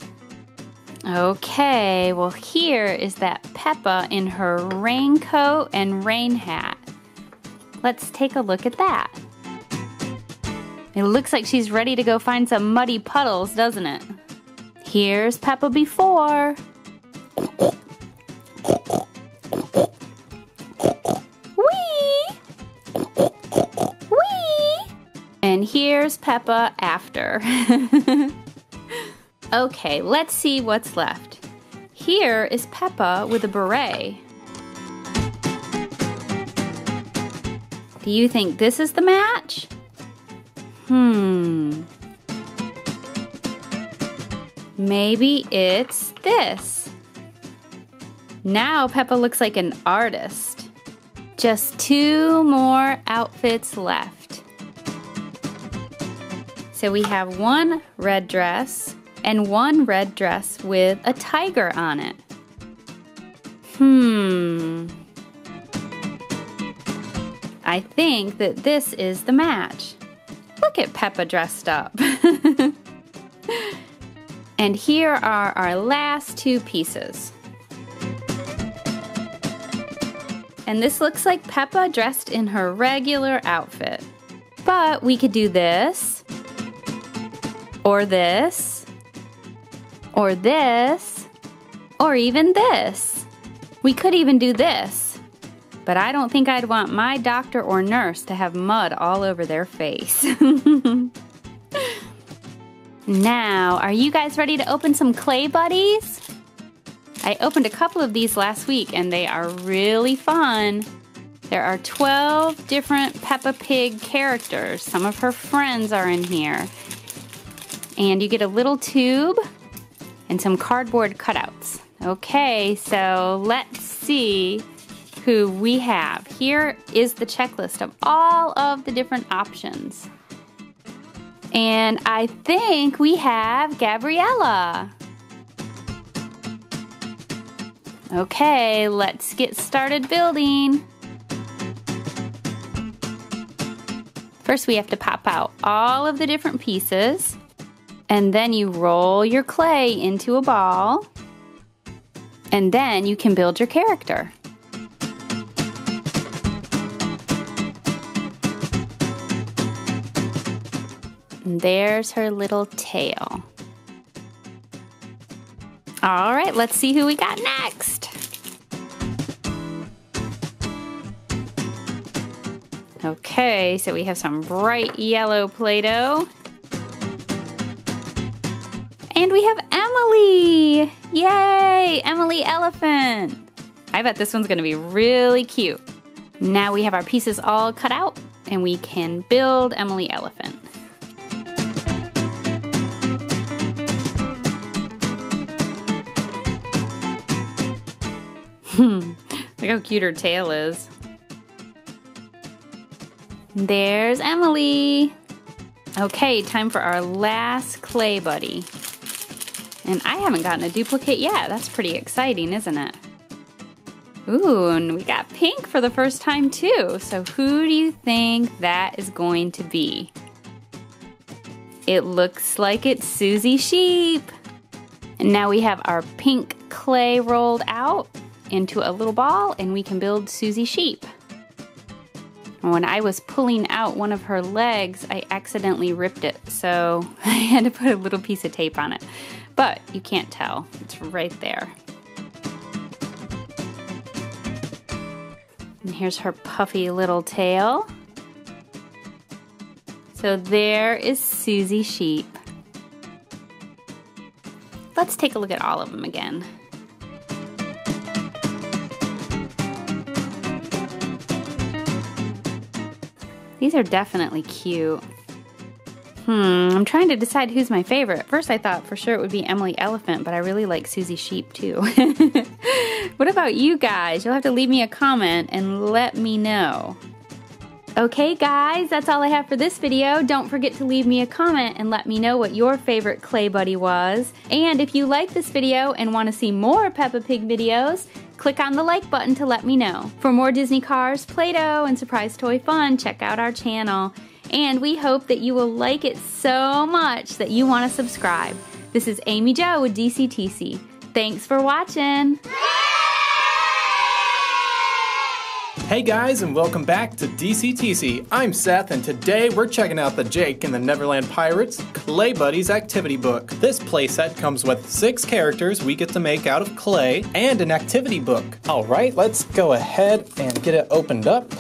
Okay, well here is that Peppa in her raincoat and rain hat. Let's take a look at that. It looks like she's ready to go find some muddy puddles, doesn't it? Here's Peppa before. Whee! Whee! And here's Peppa after. Okay, let's see what's left. Here is Peppa with a beret. Do you think this is the match? Maybe it's this. Now Peppa looks like an artist. Just two more outfits left. So we have one red dress and one red dress with a tiger on it. I think that this is the match. Look at Peppa dressed up. And here are our last two pieces. And this looks like Peppa dressed in her regular outfit. But we could do this, or this, or this, or even this. We could even do this. But I don't think I'd want my doctor or nurse to have mud all over their face. Now, are you guys ready to open some Clay Buddies? I opened a couple of these last week and they are really fun. There are 12 different Peppa Pig characters. Some of her friends are in here. And you get a little tube and some cardboard cutouts. Okay, so let's see who we have. Here is the checklist of all of the different options. And I think we have Gabriella. Okay, let's get started building. First, we have to pop out all of the different pieces, and then you roll your clay into a ball, and then you can build your character. And there's her little tail. All right, let's see who we got next. Okay, so we have some bright yellow Play-Doh. And we have Emily! Yay! Emily Elephant! I bet this one's gonna be really cute. Now we have our pieces all cut out, and we can build Emily Elephant. Look how cute her tail is. There's Emily. Okay, time for our last clay buddy. And I haven't gotten a duplicate yet. That's pretty exciting, isn't it? Ooh, and we got pink for the first time too. So who do you think that is going to be? It looks like it's Susie Sheep. And now we have our pink clay rolled out into a little ball, and we can build Susie Sheep. When I was pulling out one of her legs, I accidentally ripped it, so I had to put a little piece of tape on it. But you can't tell, it's right there. And here's her puffy little tail. So there is Susie Sheep. Let's take a look at all of them again. These are definitely cute. I'm trying to decide who's my favorite. First I thought for sure it would be Emily Elephant, but I really like Susie Sheep too. What about you guys? You'll have to leave me a comment and let me know. Okay guys, that's all I have for this video. Don't forget to leave me a comment and let me know what your favorite clay buddy was. And if you like this video and want to see more Peppa Pig videos, click on the like button to let me know. For more Disney cars, Play-Doh, and surprise toy fun, check out our channel. And we hope that you will like it so much that you want to subscribe. This is Amy Jo with DCTC. Thanks for watching. Hey guys, and welcome back to DCTC. I'm Seth, and today we're checking out the Jake and the Neverland Pirates Clay Buddies activity book. This playset comes with 6 characters we get to make out of clay and an activity book. All right, let's go ahead and get it opened up.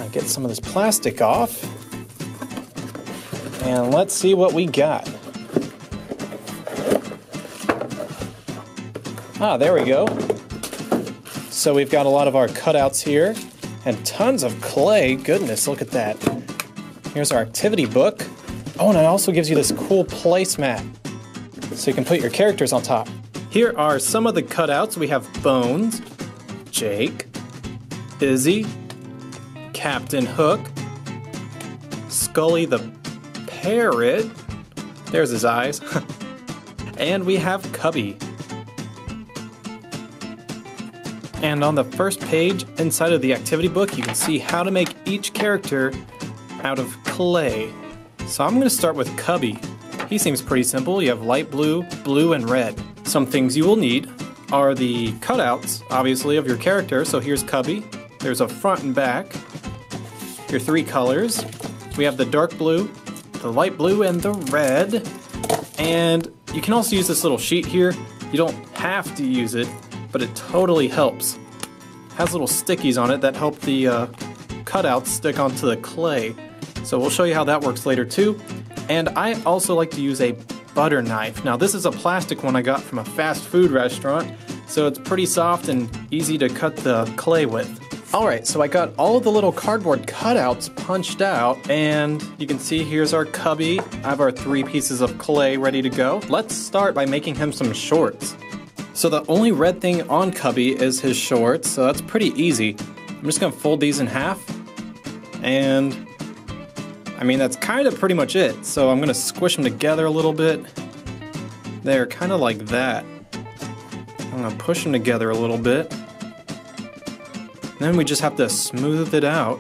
I'll get some of this plastic off. And let's see what we got. Ah, there we go. So we've got a lot of our cutouts here and tons of clay. Goodness, look at that. Here's our activity book. Oh, and it also gives you this cool placemat so you can put your characters on top. Here are some of the cutouts. We have Bones, Jake, Izzy, Captain Hook, Scully the Parrot. There's his eyes. And we have Cubby. And on the first page, inside of the activity book, you can see how to make each character out of clay. So I'm going to start with Cubby. He seems pretty simple. You have light blue, blue, and red. Some things you will need are the cutouts, obviously, of your character. So here's Cubby. There's a front and back. Your 3 colors. We have the dark blue, the light blue, and the red. And you can also use this little sheet here. You don't have to use it, but it totally helps. It has little stickies on it that help the cutouts stick onto the clay. So we'll show you how that works later too. And I also like to use a butter knife. Now this is a plastic one I got from a fast food restaurant, so it's pretty soft and easy to cut the clay with. Alright, so I got all of the little cardboard cutouts punched out, and you can see here's our cubby. I have our 3 pieces of clay ready to go. Let's start by making him some shorts. So the only red thing on cubby is his shorts, so that's pretty easy. I'm just gonna fold these in half, and I mean that's kind of pretty much it. So I'm gonna squish them together a little bit. There, kind of like that. I'm gonna push them together a little bit. Then we just have to smooth it out.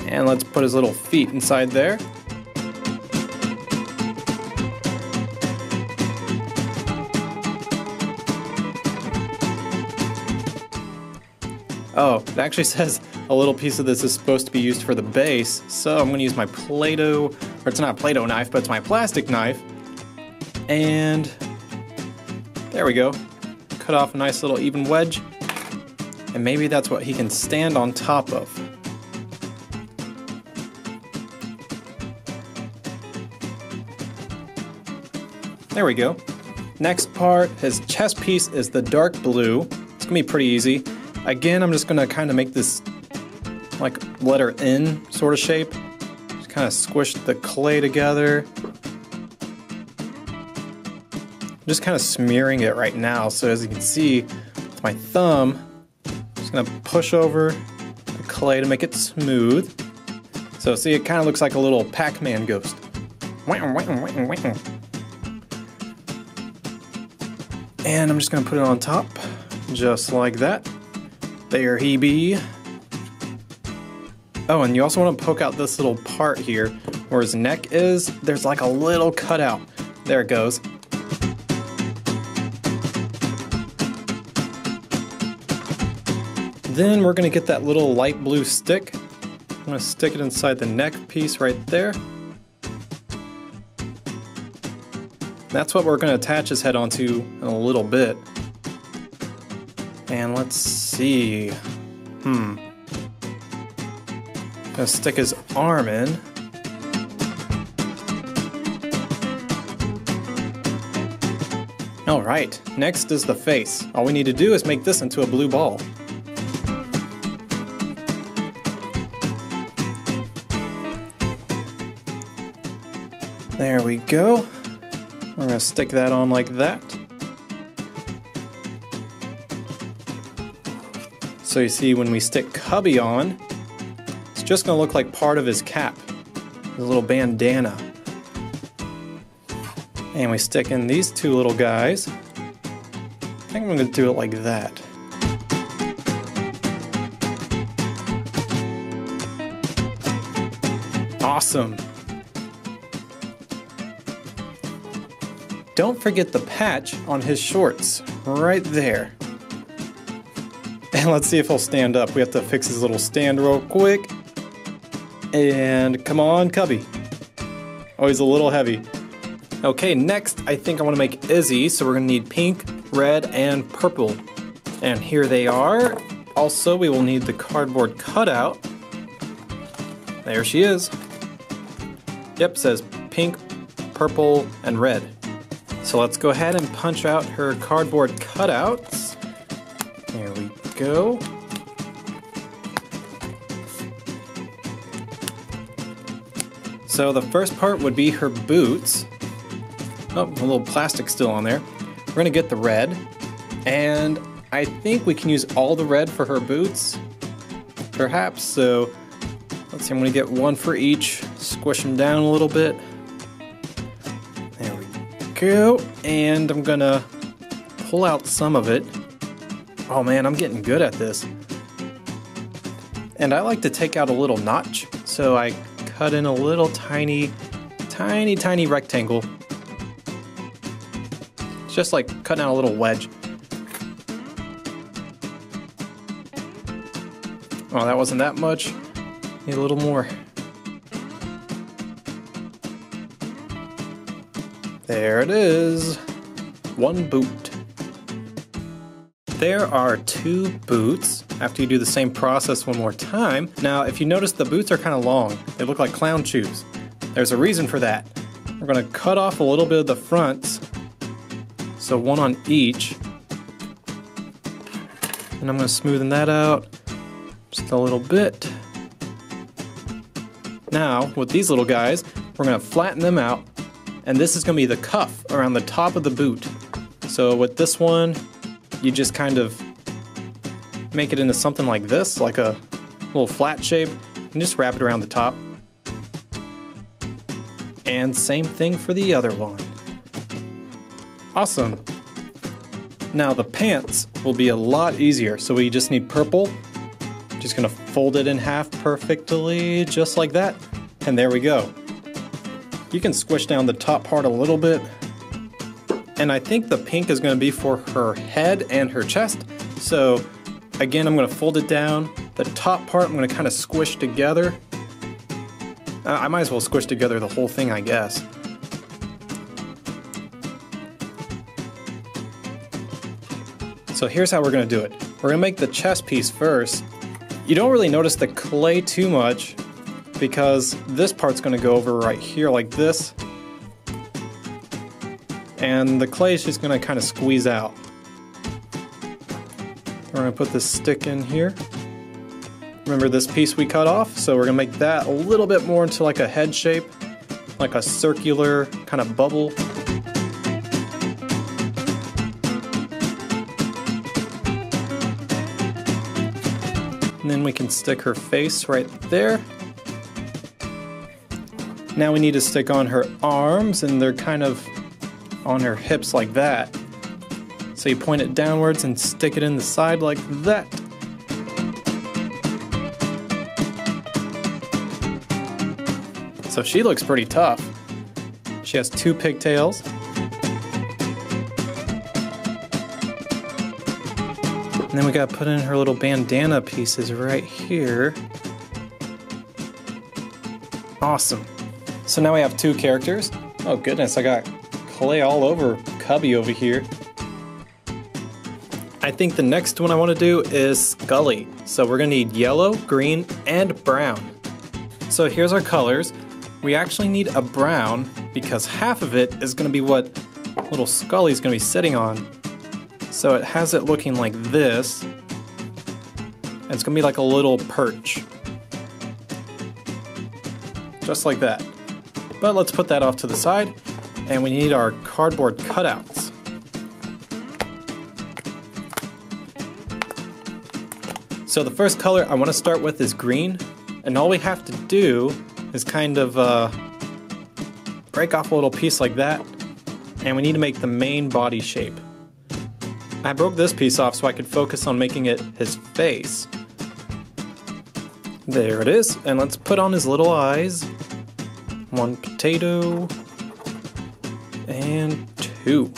And let's put his little feet inside there. Oh, it actually says a little piece of this is supposed to be used for the base, so I'm going to use my Play-Doh, or it's not a Play-Doh knife, but it's my plastic knife. And there we go. Cut off a nice little even wedge. And maybe that's what he can stand on top of. There we go. Next part, his chest piece is the dark blue. It's gonna be pretty easy. Again, I'm just gonna kind of make this like letter N sort of shape. Just kind of squish the clay together. I'm just kind of smearing it right now, so as you can see with my thumb, gonna push over the clay to make it smooth. So see, it kind of looks like a little Pac-Man ghost. And I'm just gonna put it on top, just like that. There he be. Oh, and you also want to poke out this little part here where his neck is. There's like a little cutout. There it goes. Then we're going to get that little light blue stick. I'm going to stick it inside the neck piece right there. That's what we're going to attach his head onto in a little bit. And let's see. Going to stick his arm in. Alright, next is the face. All we need to do is make this into a blue ball. There we go. We're going to stick that on like that. So you see when we stick Cubby on, it's just going to look like part of his cap, his little bandana. And we stick in these 2 little guys. I think I'm going to do it like that. Awesome! Don't forget the patch on his shorts, right there. And let's see if he'll stand up. We have to fix his little stand real quick. And come on, Cubby. Oh, he's a little heavy. Okay, next I think I want to make Izzy, so we're going to need pink, red, and purple. And here they are. Also, we will need the cardboard cutout. There she is. Yep, says pink, purple, and red. So let's go ahead and punch out her cardboard cutouts. There we go. So the first part would be her boots. Oh, a little plastic still on there. We're gonna get the red. And I think we can use all the red for her boots. Perhaps, so let's see, I'm gonna get 1 for each. Squish them down a little bit. Go, and I'm gonna pull out some of it. Oh man, I'm getting good at this. And I like to take out a little notch, so I cut in a little tiny rectangle. It's just like cutting out a little wedge. Oh, that wasn't that much. Need a little more. There it is. 1 boot. There are 2 boots after you do the same process one more time. Now, if you notice, the boots are kind of long. They look like clown shoes. There's a reason for that. We're going to cut off a little bit of the fronts. So 1 on each. And I'm going to smoothen that out. Just a little bit. Now, with these little guys, we're gonna flatten them out, and this is gonna be the cuff around the top of the boot. So with this one, you just kind of make it into something like this, like a little flat shape, and just wrap it around the top. And same thing for the other one. Awesome. Now the pants will be a lot easier, so we just need purple. Just gonna fold it in half perfectly, just like that, and there we go. You can squish down the top part a little bit, and I think the pink is gonna be for her head and her chest, so again, I'm gonna fold it down. The top part I'm gonna kind of squish together. I might as well squish together the whole thing, I guess. So here's how we're gonna do it. We're gonna make the chest piece first. You don't really notice the clay too much because this part's gonna go over right here like this. And the clay is just gonna kind of squeeze out. We're gonna put this stick in here. Remember this piece we cut off? So we're gonna make that a little bit more into like a head shape, like a circular kind of bubble. And then we can stick her face right there. Now we need to stick on her arms, and they're kind of on her hips like that. So you point it downwards and stick it in the side like that. So she looks pretty tough. She has 2 pigtails. And then we gotta put in her little bandana pieces right here. Awesome. So now we have 2 characters. Oh goodness, I got clay all over Cubby over here. I think the next one I want to do is Scully. So we're gonna need yellow, green, and brown. So here's our colors. We actually need a brown because half of it is gonna be what little Scully's gonna be sitting on. So it has it looking like this. And it's gonna be like a little perch. Just like that. But let's put that off to the side. And we need our cardboard cutouts. So the first color I want to start with is green. And all we have to do is kind of break off a little piece like that. And we need to make the main body shape. I broke this piece off so I could focus on making it his face. There it is. And let's put on his little eyes. 1 potato. And 2.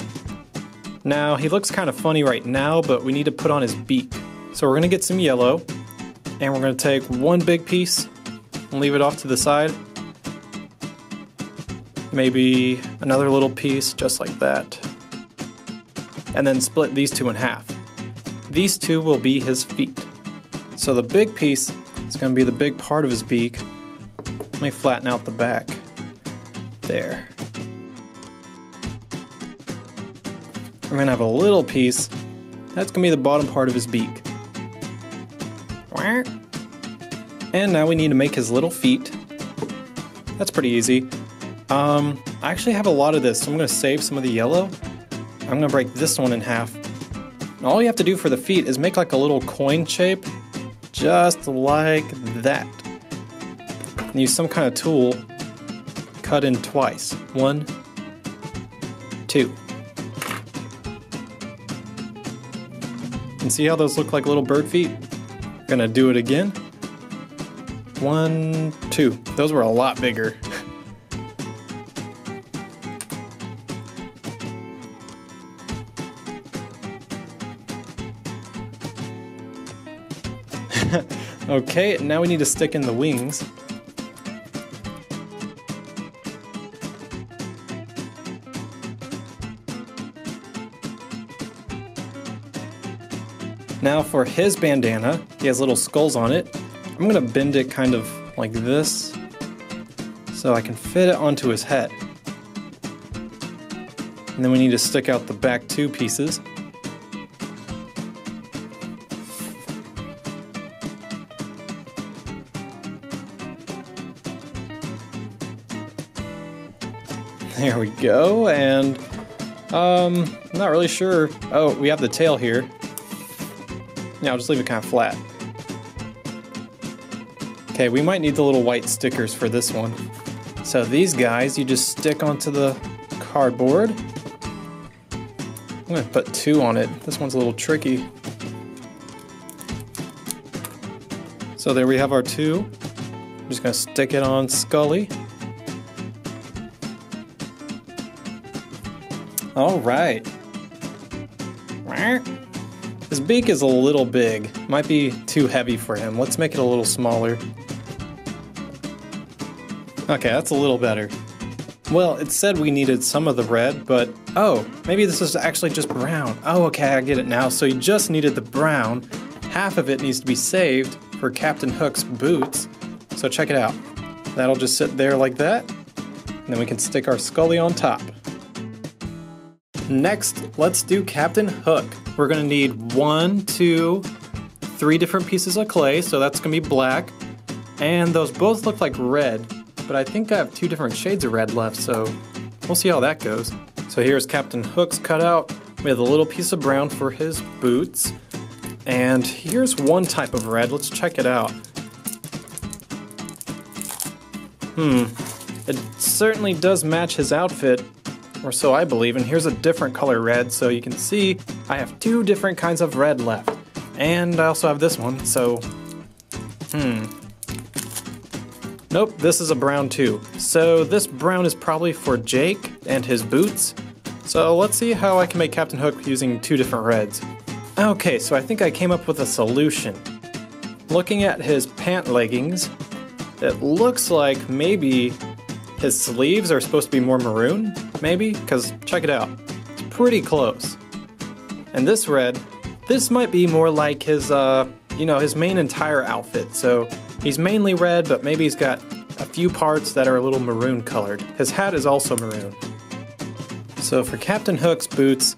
Now, he looks kind of funny right now, but we need to put on his beak. So we're going to get some yellow. And we're going to take 1 big piece and leave it off to the side. Maybe another little piece, just like that. And then split these 2 in half. These 2 will be his feet. So the big piece is going to be the big part of his beak. Let me flatten out the back. There. We're going to have a little piece. That's going to be the bottom part of his beak. And now we need to make his little feet. That's pretty easy. I actually have a lot of this, so I'm going to save some of the yellow. I'm going to break this one in half. And all you have to do for the feet is make like a little coin shape, just like that. And use some kind of tool, cut in twice. 1, 2. And see how those look like little bird feet? I'm gonna do it again. 1, 2. Those were a lot bigger. Okay, now we need to stick in the wings. Now for his bandana, he has little skulls on it. I'm gonna bend it kind of like this so I can fit it onto his head. And then we need to stick out the back 2 pieces. There we go, and I'm not really sure. Oh, we have the tail here. Yeah, I'll just leave it kind of flat. Okay, we might need the little white stickers for this one. So these guys, you just stick onto the cardboard. I'm gonna put 2 on it. This one's a little tricky. So there we have our 2. I'm just gonna stick it on Scully. All right. His beak is a little big. Might be too heavy for him. Let's make it a little smaller. Okay, that's a little better. Well, it said we needed some of the red, but oh, maybe this is actually just brown. Oh, okay, I get it now. So you just needed the brown. Half of it needs to be saved for Captain Hook's boots. So check it out. That'll just sit there like that. And then we can stick our Scully on top. Next, let's do Captain Hook. We're gonna need 1, 2, 3 different pieces of clay, so that's gonna be black. And those both look like red, but I think I have 2 different shades of red left, so we'll see how that goes. So here's Captain Hook's cutout with a little piece of brown for his boots. And here's one type of red, let's check it out. It certainly does match his outfit, or so I believe, and here's a different color red, so you can see I have 2 different kinds of red left. And I also have this one, so, Nope, this is a brown too. So this brown is probably for Jake and his boots. So let's see how I can make Captain Hook using 2 different reds. Okay, so I think I came up with a solution. Looking at his pant leggings, it looks like maybe his sleeves are supposed to be more maroon, maybe? Because check it out, it's pretty close. And this red, this might be more like his, his main entire outfit. So he's mainly red, but maybe he's got a few parts that are a little maroon colored. His hat is also maroon. So for Captain Hook's boots,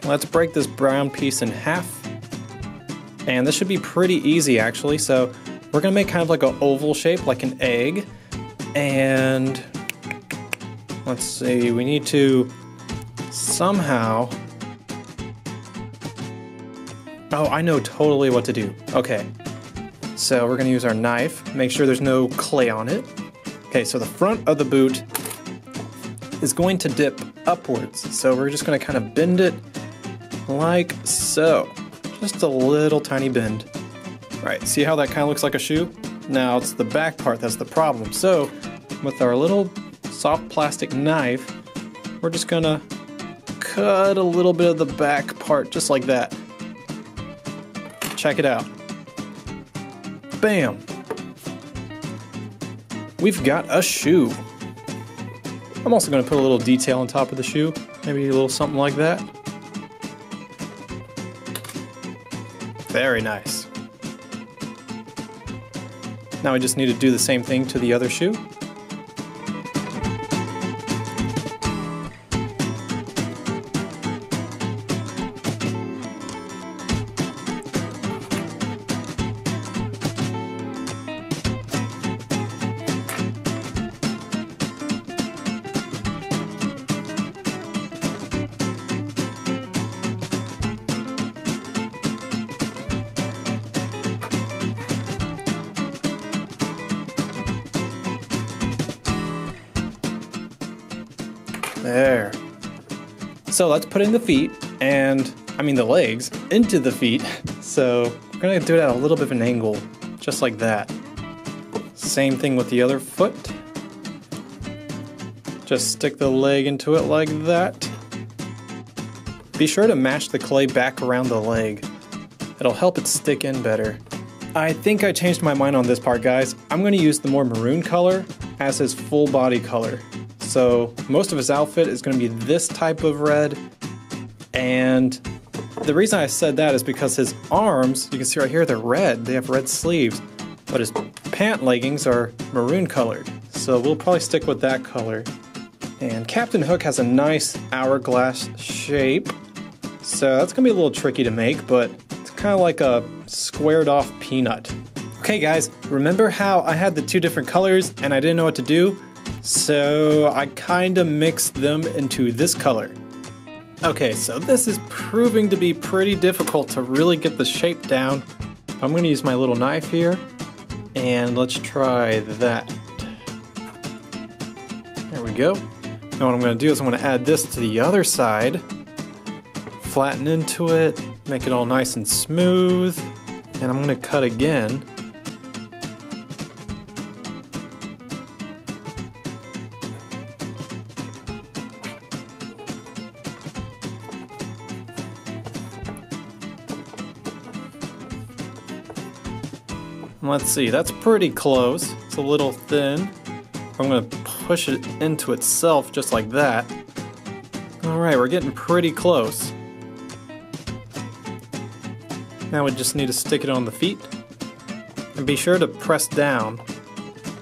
let's break this brown piece in half. And this should be pretty easy actually. So we're gonna make kind of like an oval shape, like an egg. And let's see, we need to somehow... Oh, I know totally what to do. Okay, so we're gonna use our knife, make sure there's no clay on it. Okay, so the front of the boot is going to dip upwards. So we're just gonna kind of bend it like so. Just a little tiny bend. Right, see how that kind of looks like a shoe? Now it's the back part that's the problem. So with our little soft plastic knife, we're just gonna cut a little bit of the back part just like that. Check it out. Bam! We've got a shoe. I'm also gonna put a little detail on top of the shoe. Maybe a little something like that. Very nice. Now we just need to do the same thing to the other shoe. There. So let's put in the feet, and the legs, into the feet. So we're gonna do it at a little bit of an angle, just like that. Same thing with the other foot. Just stick the leg into it like that. Be sure to mash the clay back around the leg. It'll help it stick in better. I think I changed my mind on this part, guys. I'm gonna use the more maroon color as his full body color. So most of his outfit is going to be this type of red, and the reason I said that is because his arms, you can see right here, they're red, they have red sleeves, but his pant leggings are maroon colored, so we'll probably stick with that color. And Captain Hook has a nice hourglass shape, so that's going to be a little tricky to make, but it's kind of like a squared off peanut. Okay guys, remember how I had the 2 different colors and I didn't know what to do? So I kind of mixed them into this color. Okay, so this is proving to be pretty difficult to really get the shape down. I'm going to use my little knife here, and let's try that. There we go. Now what I'm going to do is I'm going to add this to the other side, flatten into it, make it all nice and smooth, and I'm going to cut again. Let's see, that's pretty close. It's a little thin. I'm going to push it into itself just like that. Alright, we're getting pretty close. Now we just need to stick it on the feet. And be sure to press down.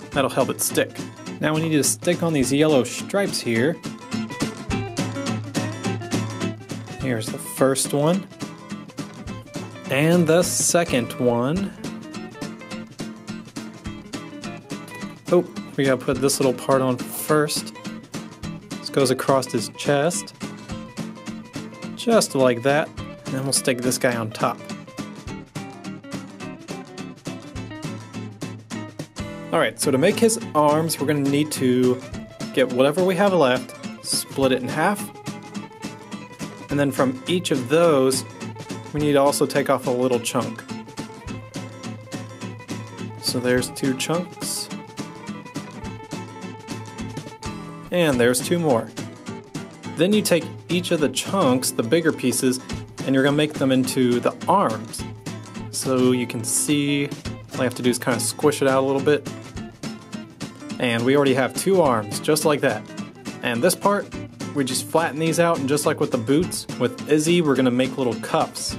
That'll help it stick. Now we need to stick on these yellow stripes here. Here's the first one. And the second one. Oh, we gotta put this little part on first. This goes across his chest. Just like that. And then we'll stick this guy on top. Alright, so to make his arms, we're gonna need to get whatever we have left, split it in half. And then from each of those, we need to also take off a little chunk. So there's 2 chunks. And there's 2 more. Then you take each of the chunks, the bigger pieces, and you're gonna make them into the arms. So you can see, all you have to do is kind of squish it out a little bit. And we already have 2 arms, just like that. And this part, we just flatten these out, and just like with the boots, with Izzy, we're gonna make little cuffs.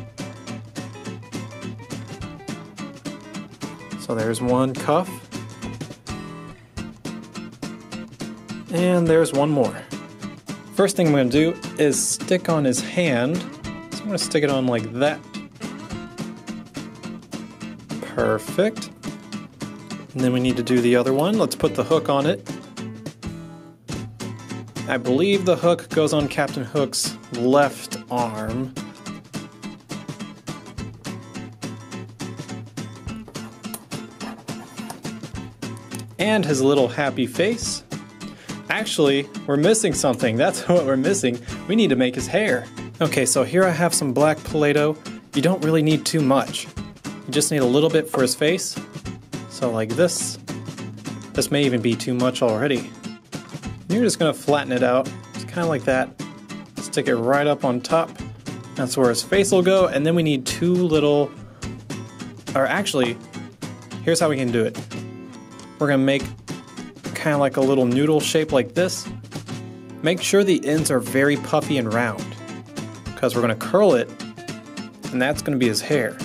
So there's 1 cuff. And there's 1 more. First thing I'm going to do is stick on his hand. So I'm going to stick it on like that. Perfect. And then we need to do the other one. Let's put the hook on it. I believe the hook goes on Captain Hook's left arm. And his little happy face. Actually, we're missing something. That's what we're missing. We need to make his hair. Okay, so here I have some black Play-Doh. You don't really need too much. You just need a little bit for his face. So like this. This may even be too much already. You're just gonna flatten it out. Just kind of like that. Stick it right up on top. That's where his face will go. And then we need 2 little... Or actually, here's how we can do it. We're gonna make kind of like a little noodle shape like this. Make sure the ends are very puffy and round, because we're going to curl it, and that's going to be his hair.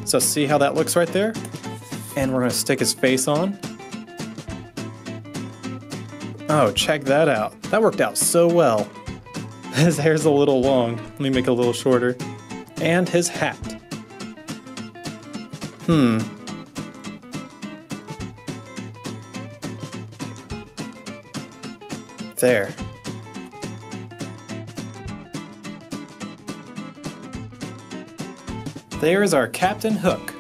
So see how that looks right there? And we're going to stick his face on. Oh, check that out. That worked out so well. His hair's a little long. Let me make it a little shorter. And his hat. There. There's our Captain Hook.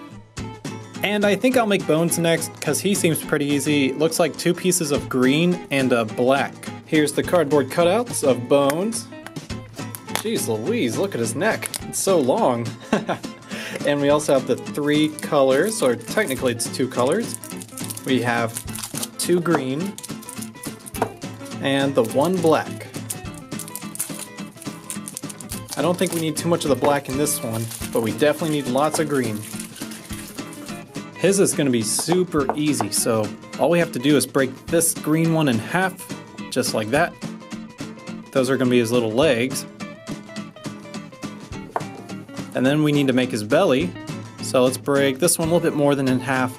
And I think I'll make Bones next, because he seems pretty easy. It looks like 2 pieces of green and a black. Here's the cardboard cutouts of Bones. Jeez Louise, look at his neck. It's so long. And we also have the 3 colors, or technically it's 2 colors. We have 2 green, and the 1 black. I don't think we need too much of the black in this one, but we definitely need lots of green. His is going to be super easy, so all we have to do is break this green one in half, just like that. Those are going to be his little legs. And then we need to make his belly, so let's break this one a little bit more than in half.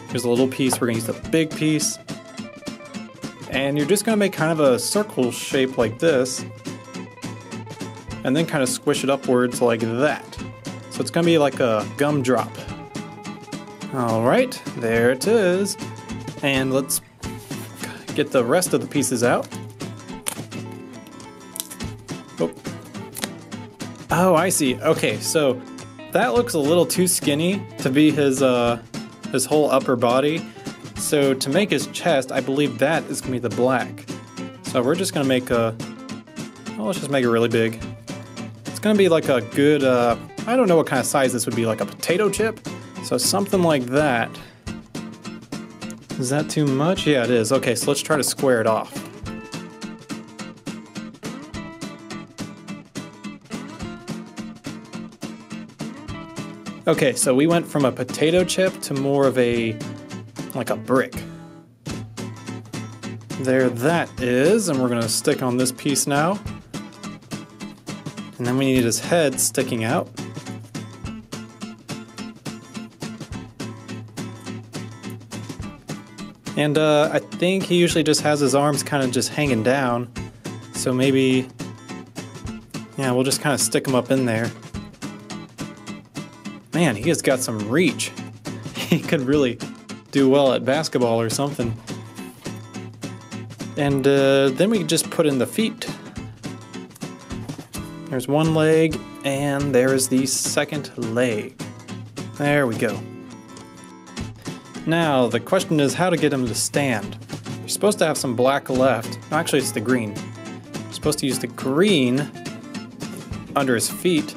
Here's a little piece, we're going to use the big piece. And you're just going to make kind of a circle shape like this, and then kind of squish it upwards like that. So it's going to be like a gumdrop. Alright, there it is. And let's get the rest of the pieces out. Oh, I see. Okay, so that looks a little too skinny to be his whole upper body. So to make his chest, I believe that is going to be the black. So we're just going to make let's just make it really big. It's going to be like a good, I don't know what kind of size this would be, like a potato chip? So something like that. Is that too much? Yeah, it is. Okay, so let's try to square it off. Okay, so we went from a potato chip to more of like a brick. There that is, and we're gonna stick on this piece now. And then we need his head sticking out. And I think he usually just has his arms kind of just hanging down. So maybe, yeah, we'll just kind of stick him up in there. Man, he has got some reach. He could really do well at basketball or something. And then we just put in the feet. There's one leg, and there's the second leg. There we go. Now, the question is how to get him to stand. You're supposed to have some black left. No, actually, it's the green. You're supposed to use the green under his feet.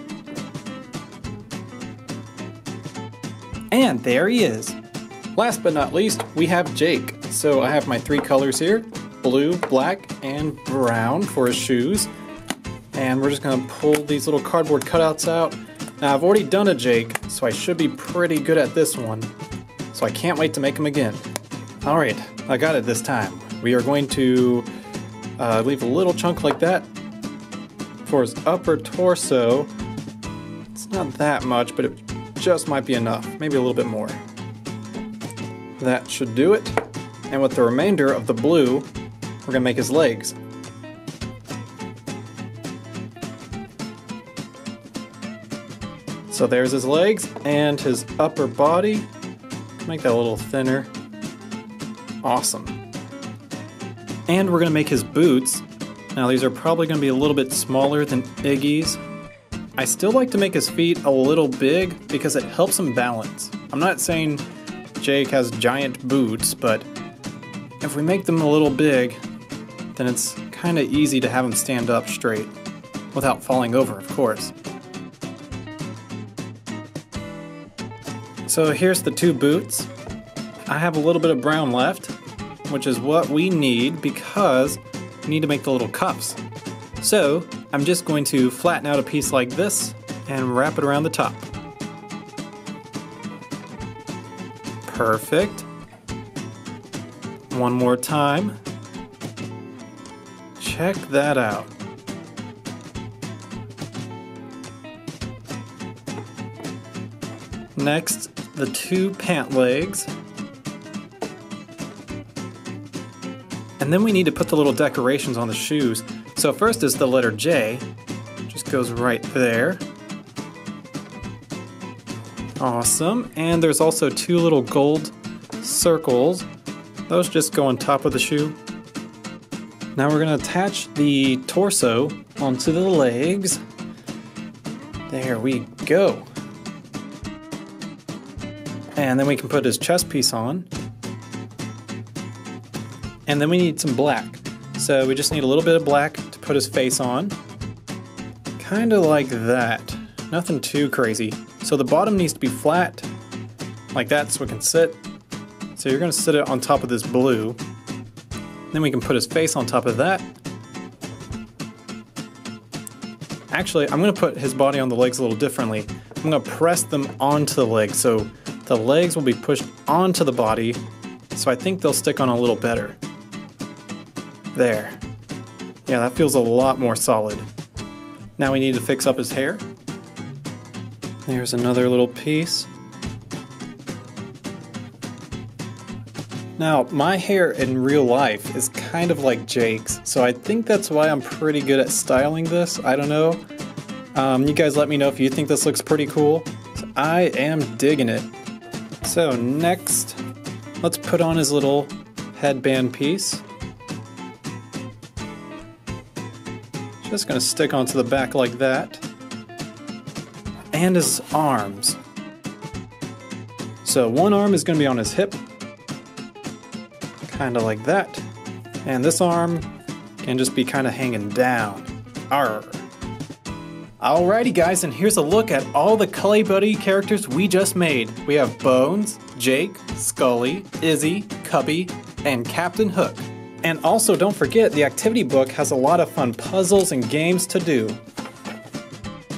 And there he is. Last but not least, we have Jake. So I have my three colors here, blue, black, and brown for his shoes. And we're just gonna pull these little cardboard cutouts out. Now I've already done a Jake, so I should be pretty good at this one. So I can't wait to make him again. All right, I got it this time. We are going to leave a little chunk like that for his upper torso. It's not that much, but it just might be enough, maybe a little bit more. That should do it. And with the remainder of the blue, we're gonna make his legs. So there's his legs and his upper body. Make that a little thinner. Awesome. And we're gonna make his boots. Now these are probably gonna be a little bit smaller than Iggy's. I still like to make his feet a little big because it helps him balance. I'm not saying Jake has giant boots, but if we make them a little big, then it's kind of easy to have him stand up straight without falling over, of course. So here's the two boots. I have a little bit of brown left, which is what we need because we need to make the little cuffs. So I'm just going to flatten out a piece like this and wrap it around the top. Perfect. One more time. Check that out. Next, the two pant legs. And then we need to put the little decorations on the shoes. So first is the letter J. Just goes right there. Awesome. And there's also two little gold circles. Those just go on top of the shoe. Now we're going to attach the torso onto the legs. There we go. And then we can put his chest piece on. And then we need some black. So we just need a little bit of black to put his face on. Kind of like that. Nothing too crazy. So the bottom needs to be flat, like that, so it can sit. So you're going to sit it on top of this blue. Then we can put his face on top of that. Actually, I'm going to put his body on the legs a little differently. I'm going to press them onto the legs, so the legs will be pushed onto the body, so I think they'll stick on a little better. There. Yeah, that feels a lot more solid. Now we need to fix up his hair. There's another little piece. Now, my hair in real life is kind of like Jake's, so I think that's why I'm pretty good at styling this. I don't know. You guys let me know if you think this looks pretty cool. So I am digging it. So next, let's put on his little headband piece. Just gonna stick onto the back like that. And his arms. So one arm is gonna be on his hip. Kinda like that. And this arm can just be kinda hanging down. Arr. Alrighty guys, and here's a look at all the Clay Buddy characters we just made. We have Bones, Jake, Scully, Izzy, Cubby, and Captain Hook. And also don't forget, the activity book has a lot of fun puzzles and games to do.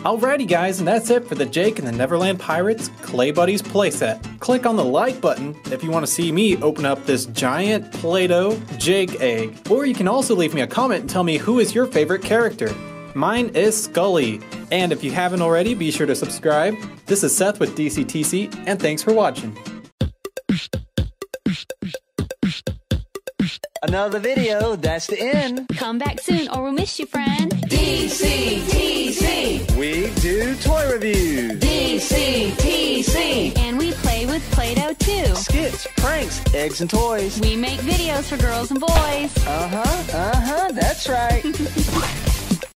Alrighty guys, and that's it for the Jake and the Neverland Pirates Clay Buddies playset. Click on the like button if you want to see me open up this giant Play-Doh Jake egg. Or you can also leave me a comment and tell me who is your favorite character. Mine is Scully. And if you haven't already, be sure to subscribe. This is Seth with DCTC, and thanks for watching. Another video, that's the end. Come back soon or we'll miss you, friend. DCTC. We do toy reviews. DCTC. And we play with Play-Doh too. Skits, pranks, eggs and toys. We make videos for girls and boys. That's right.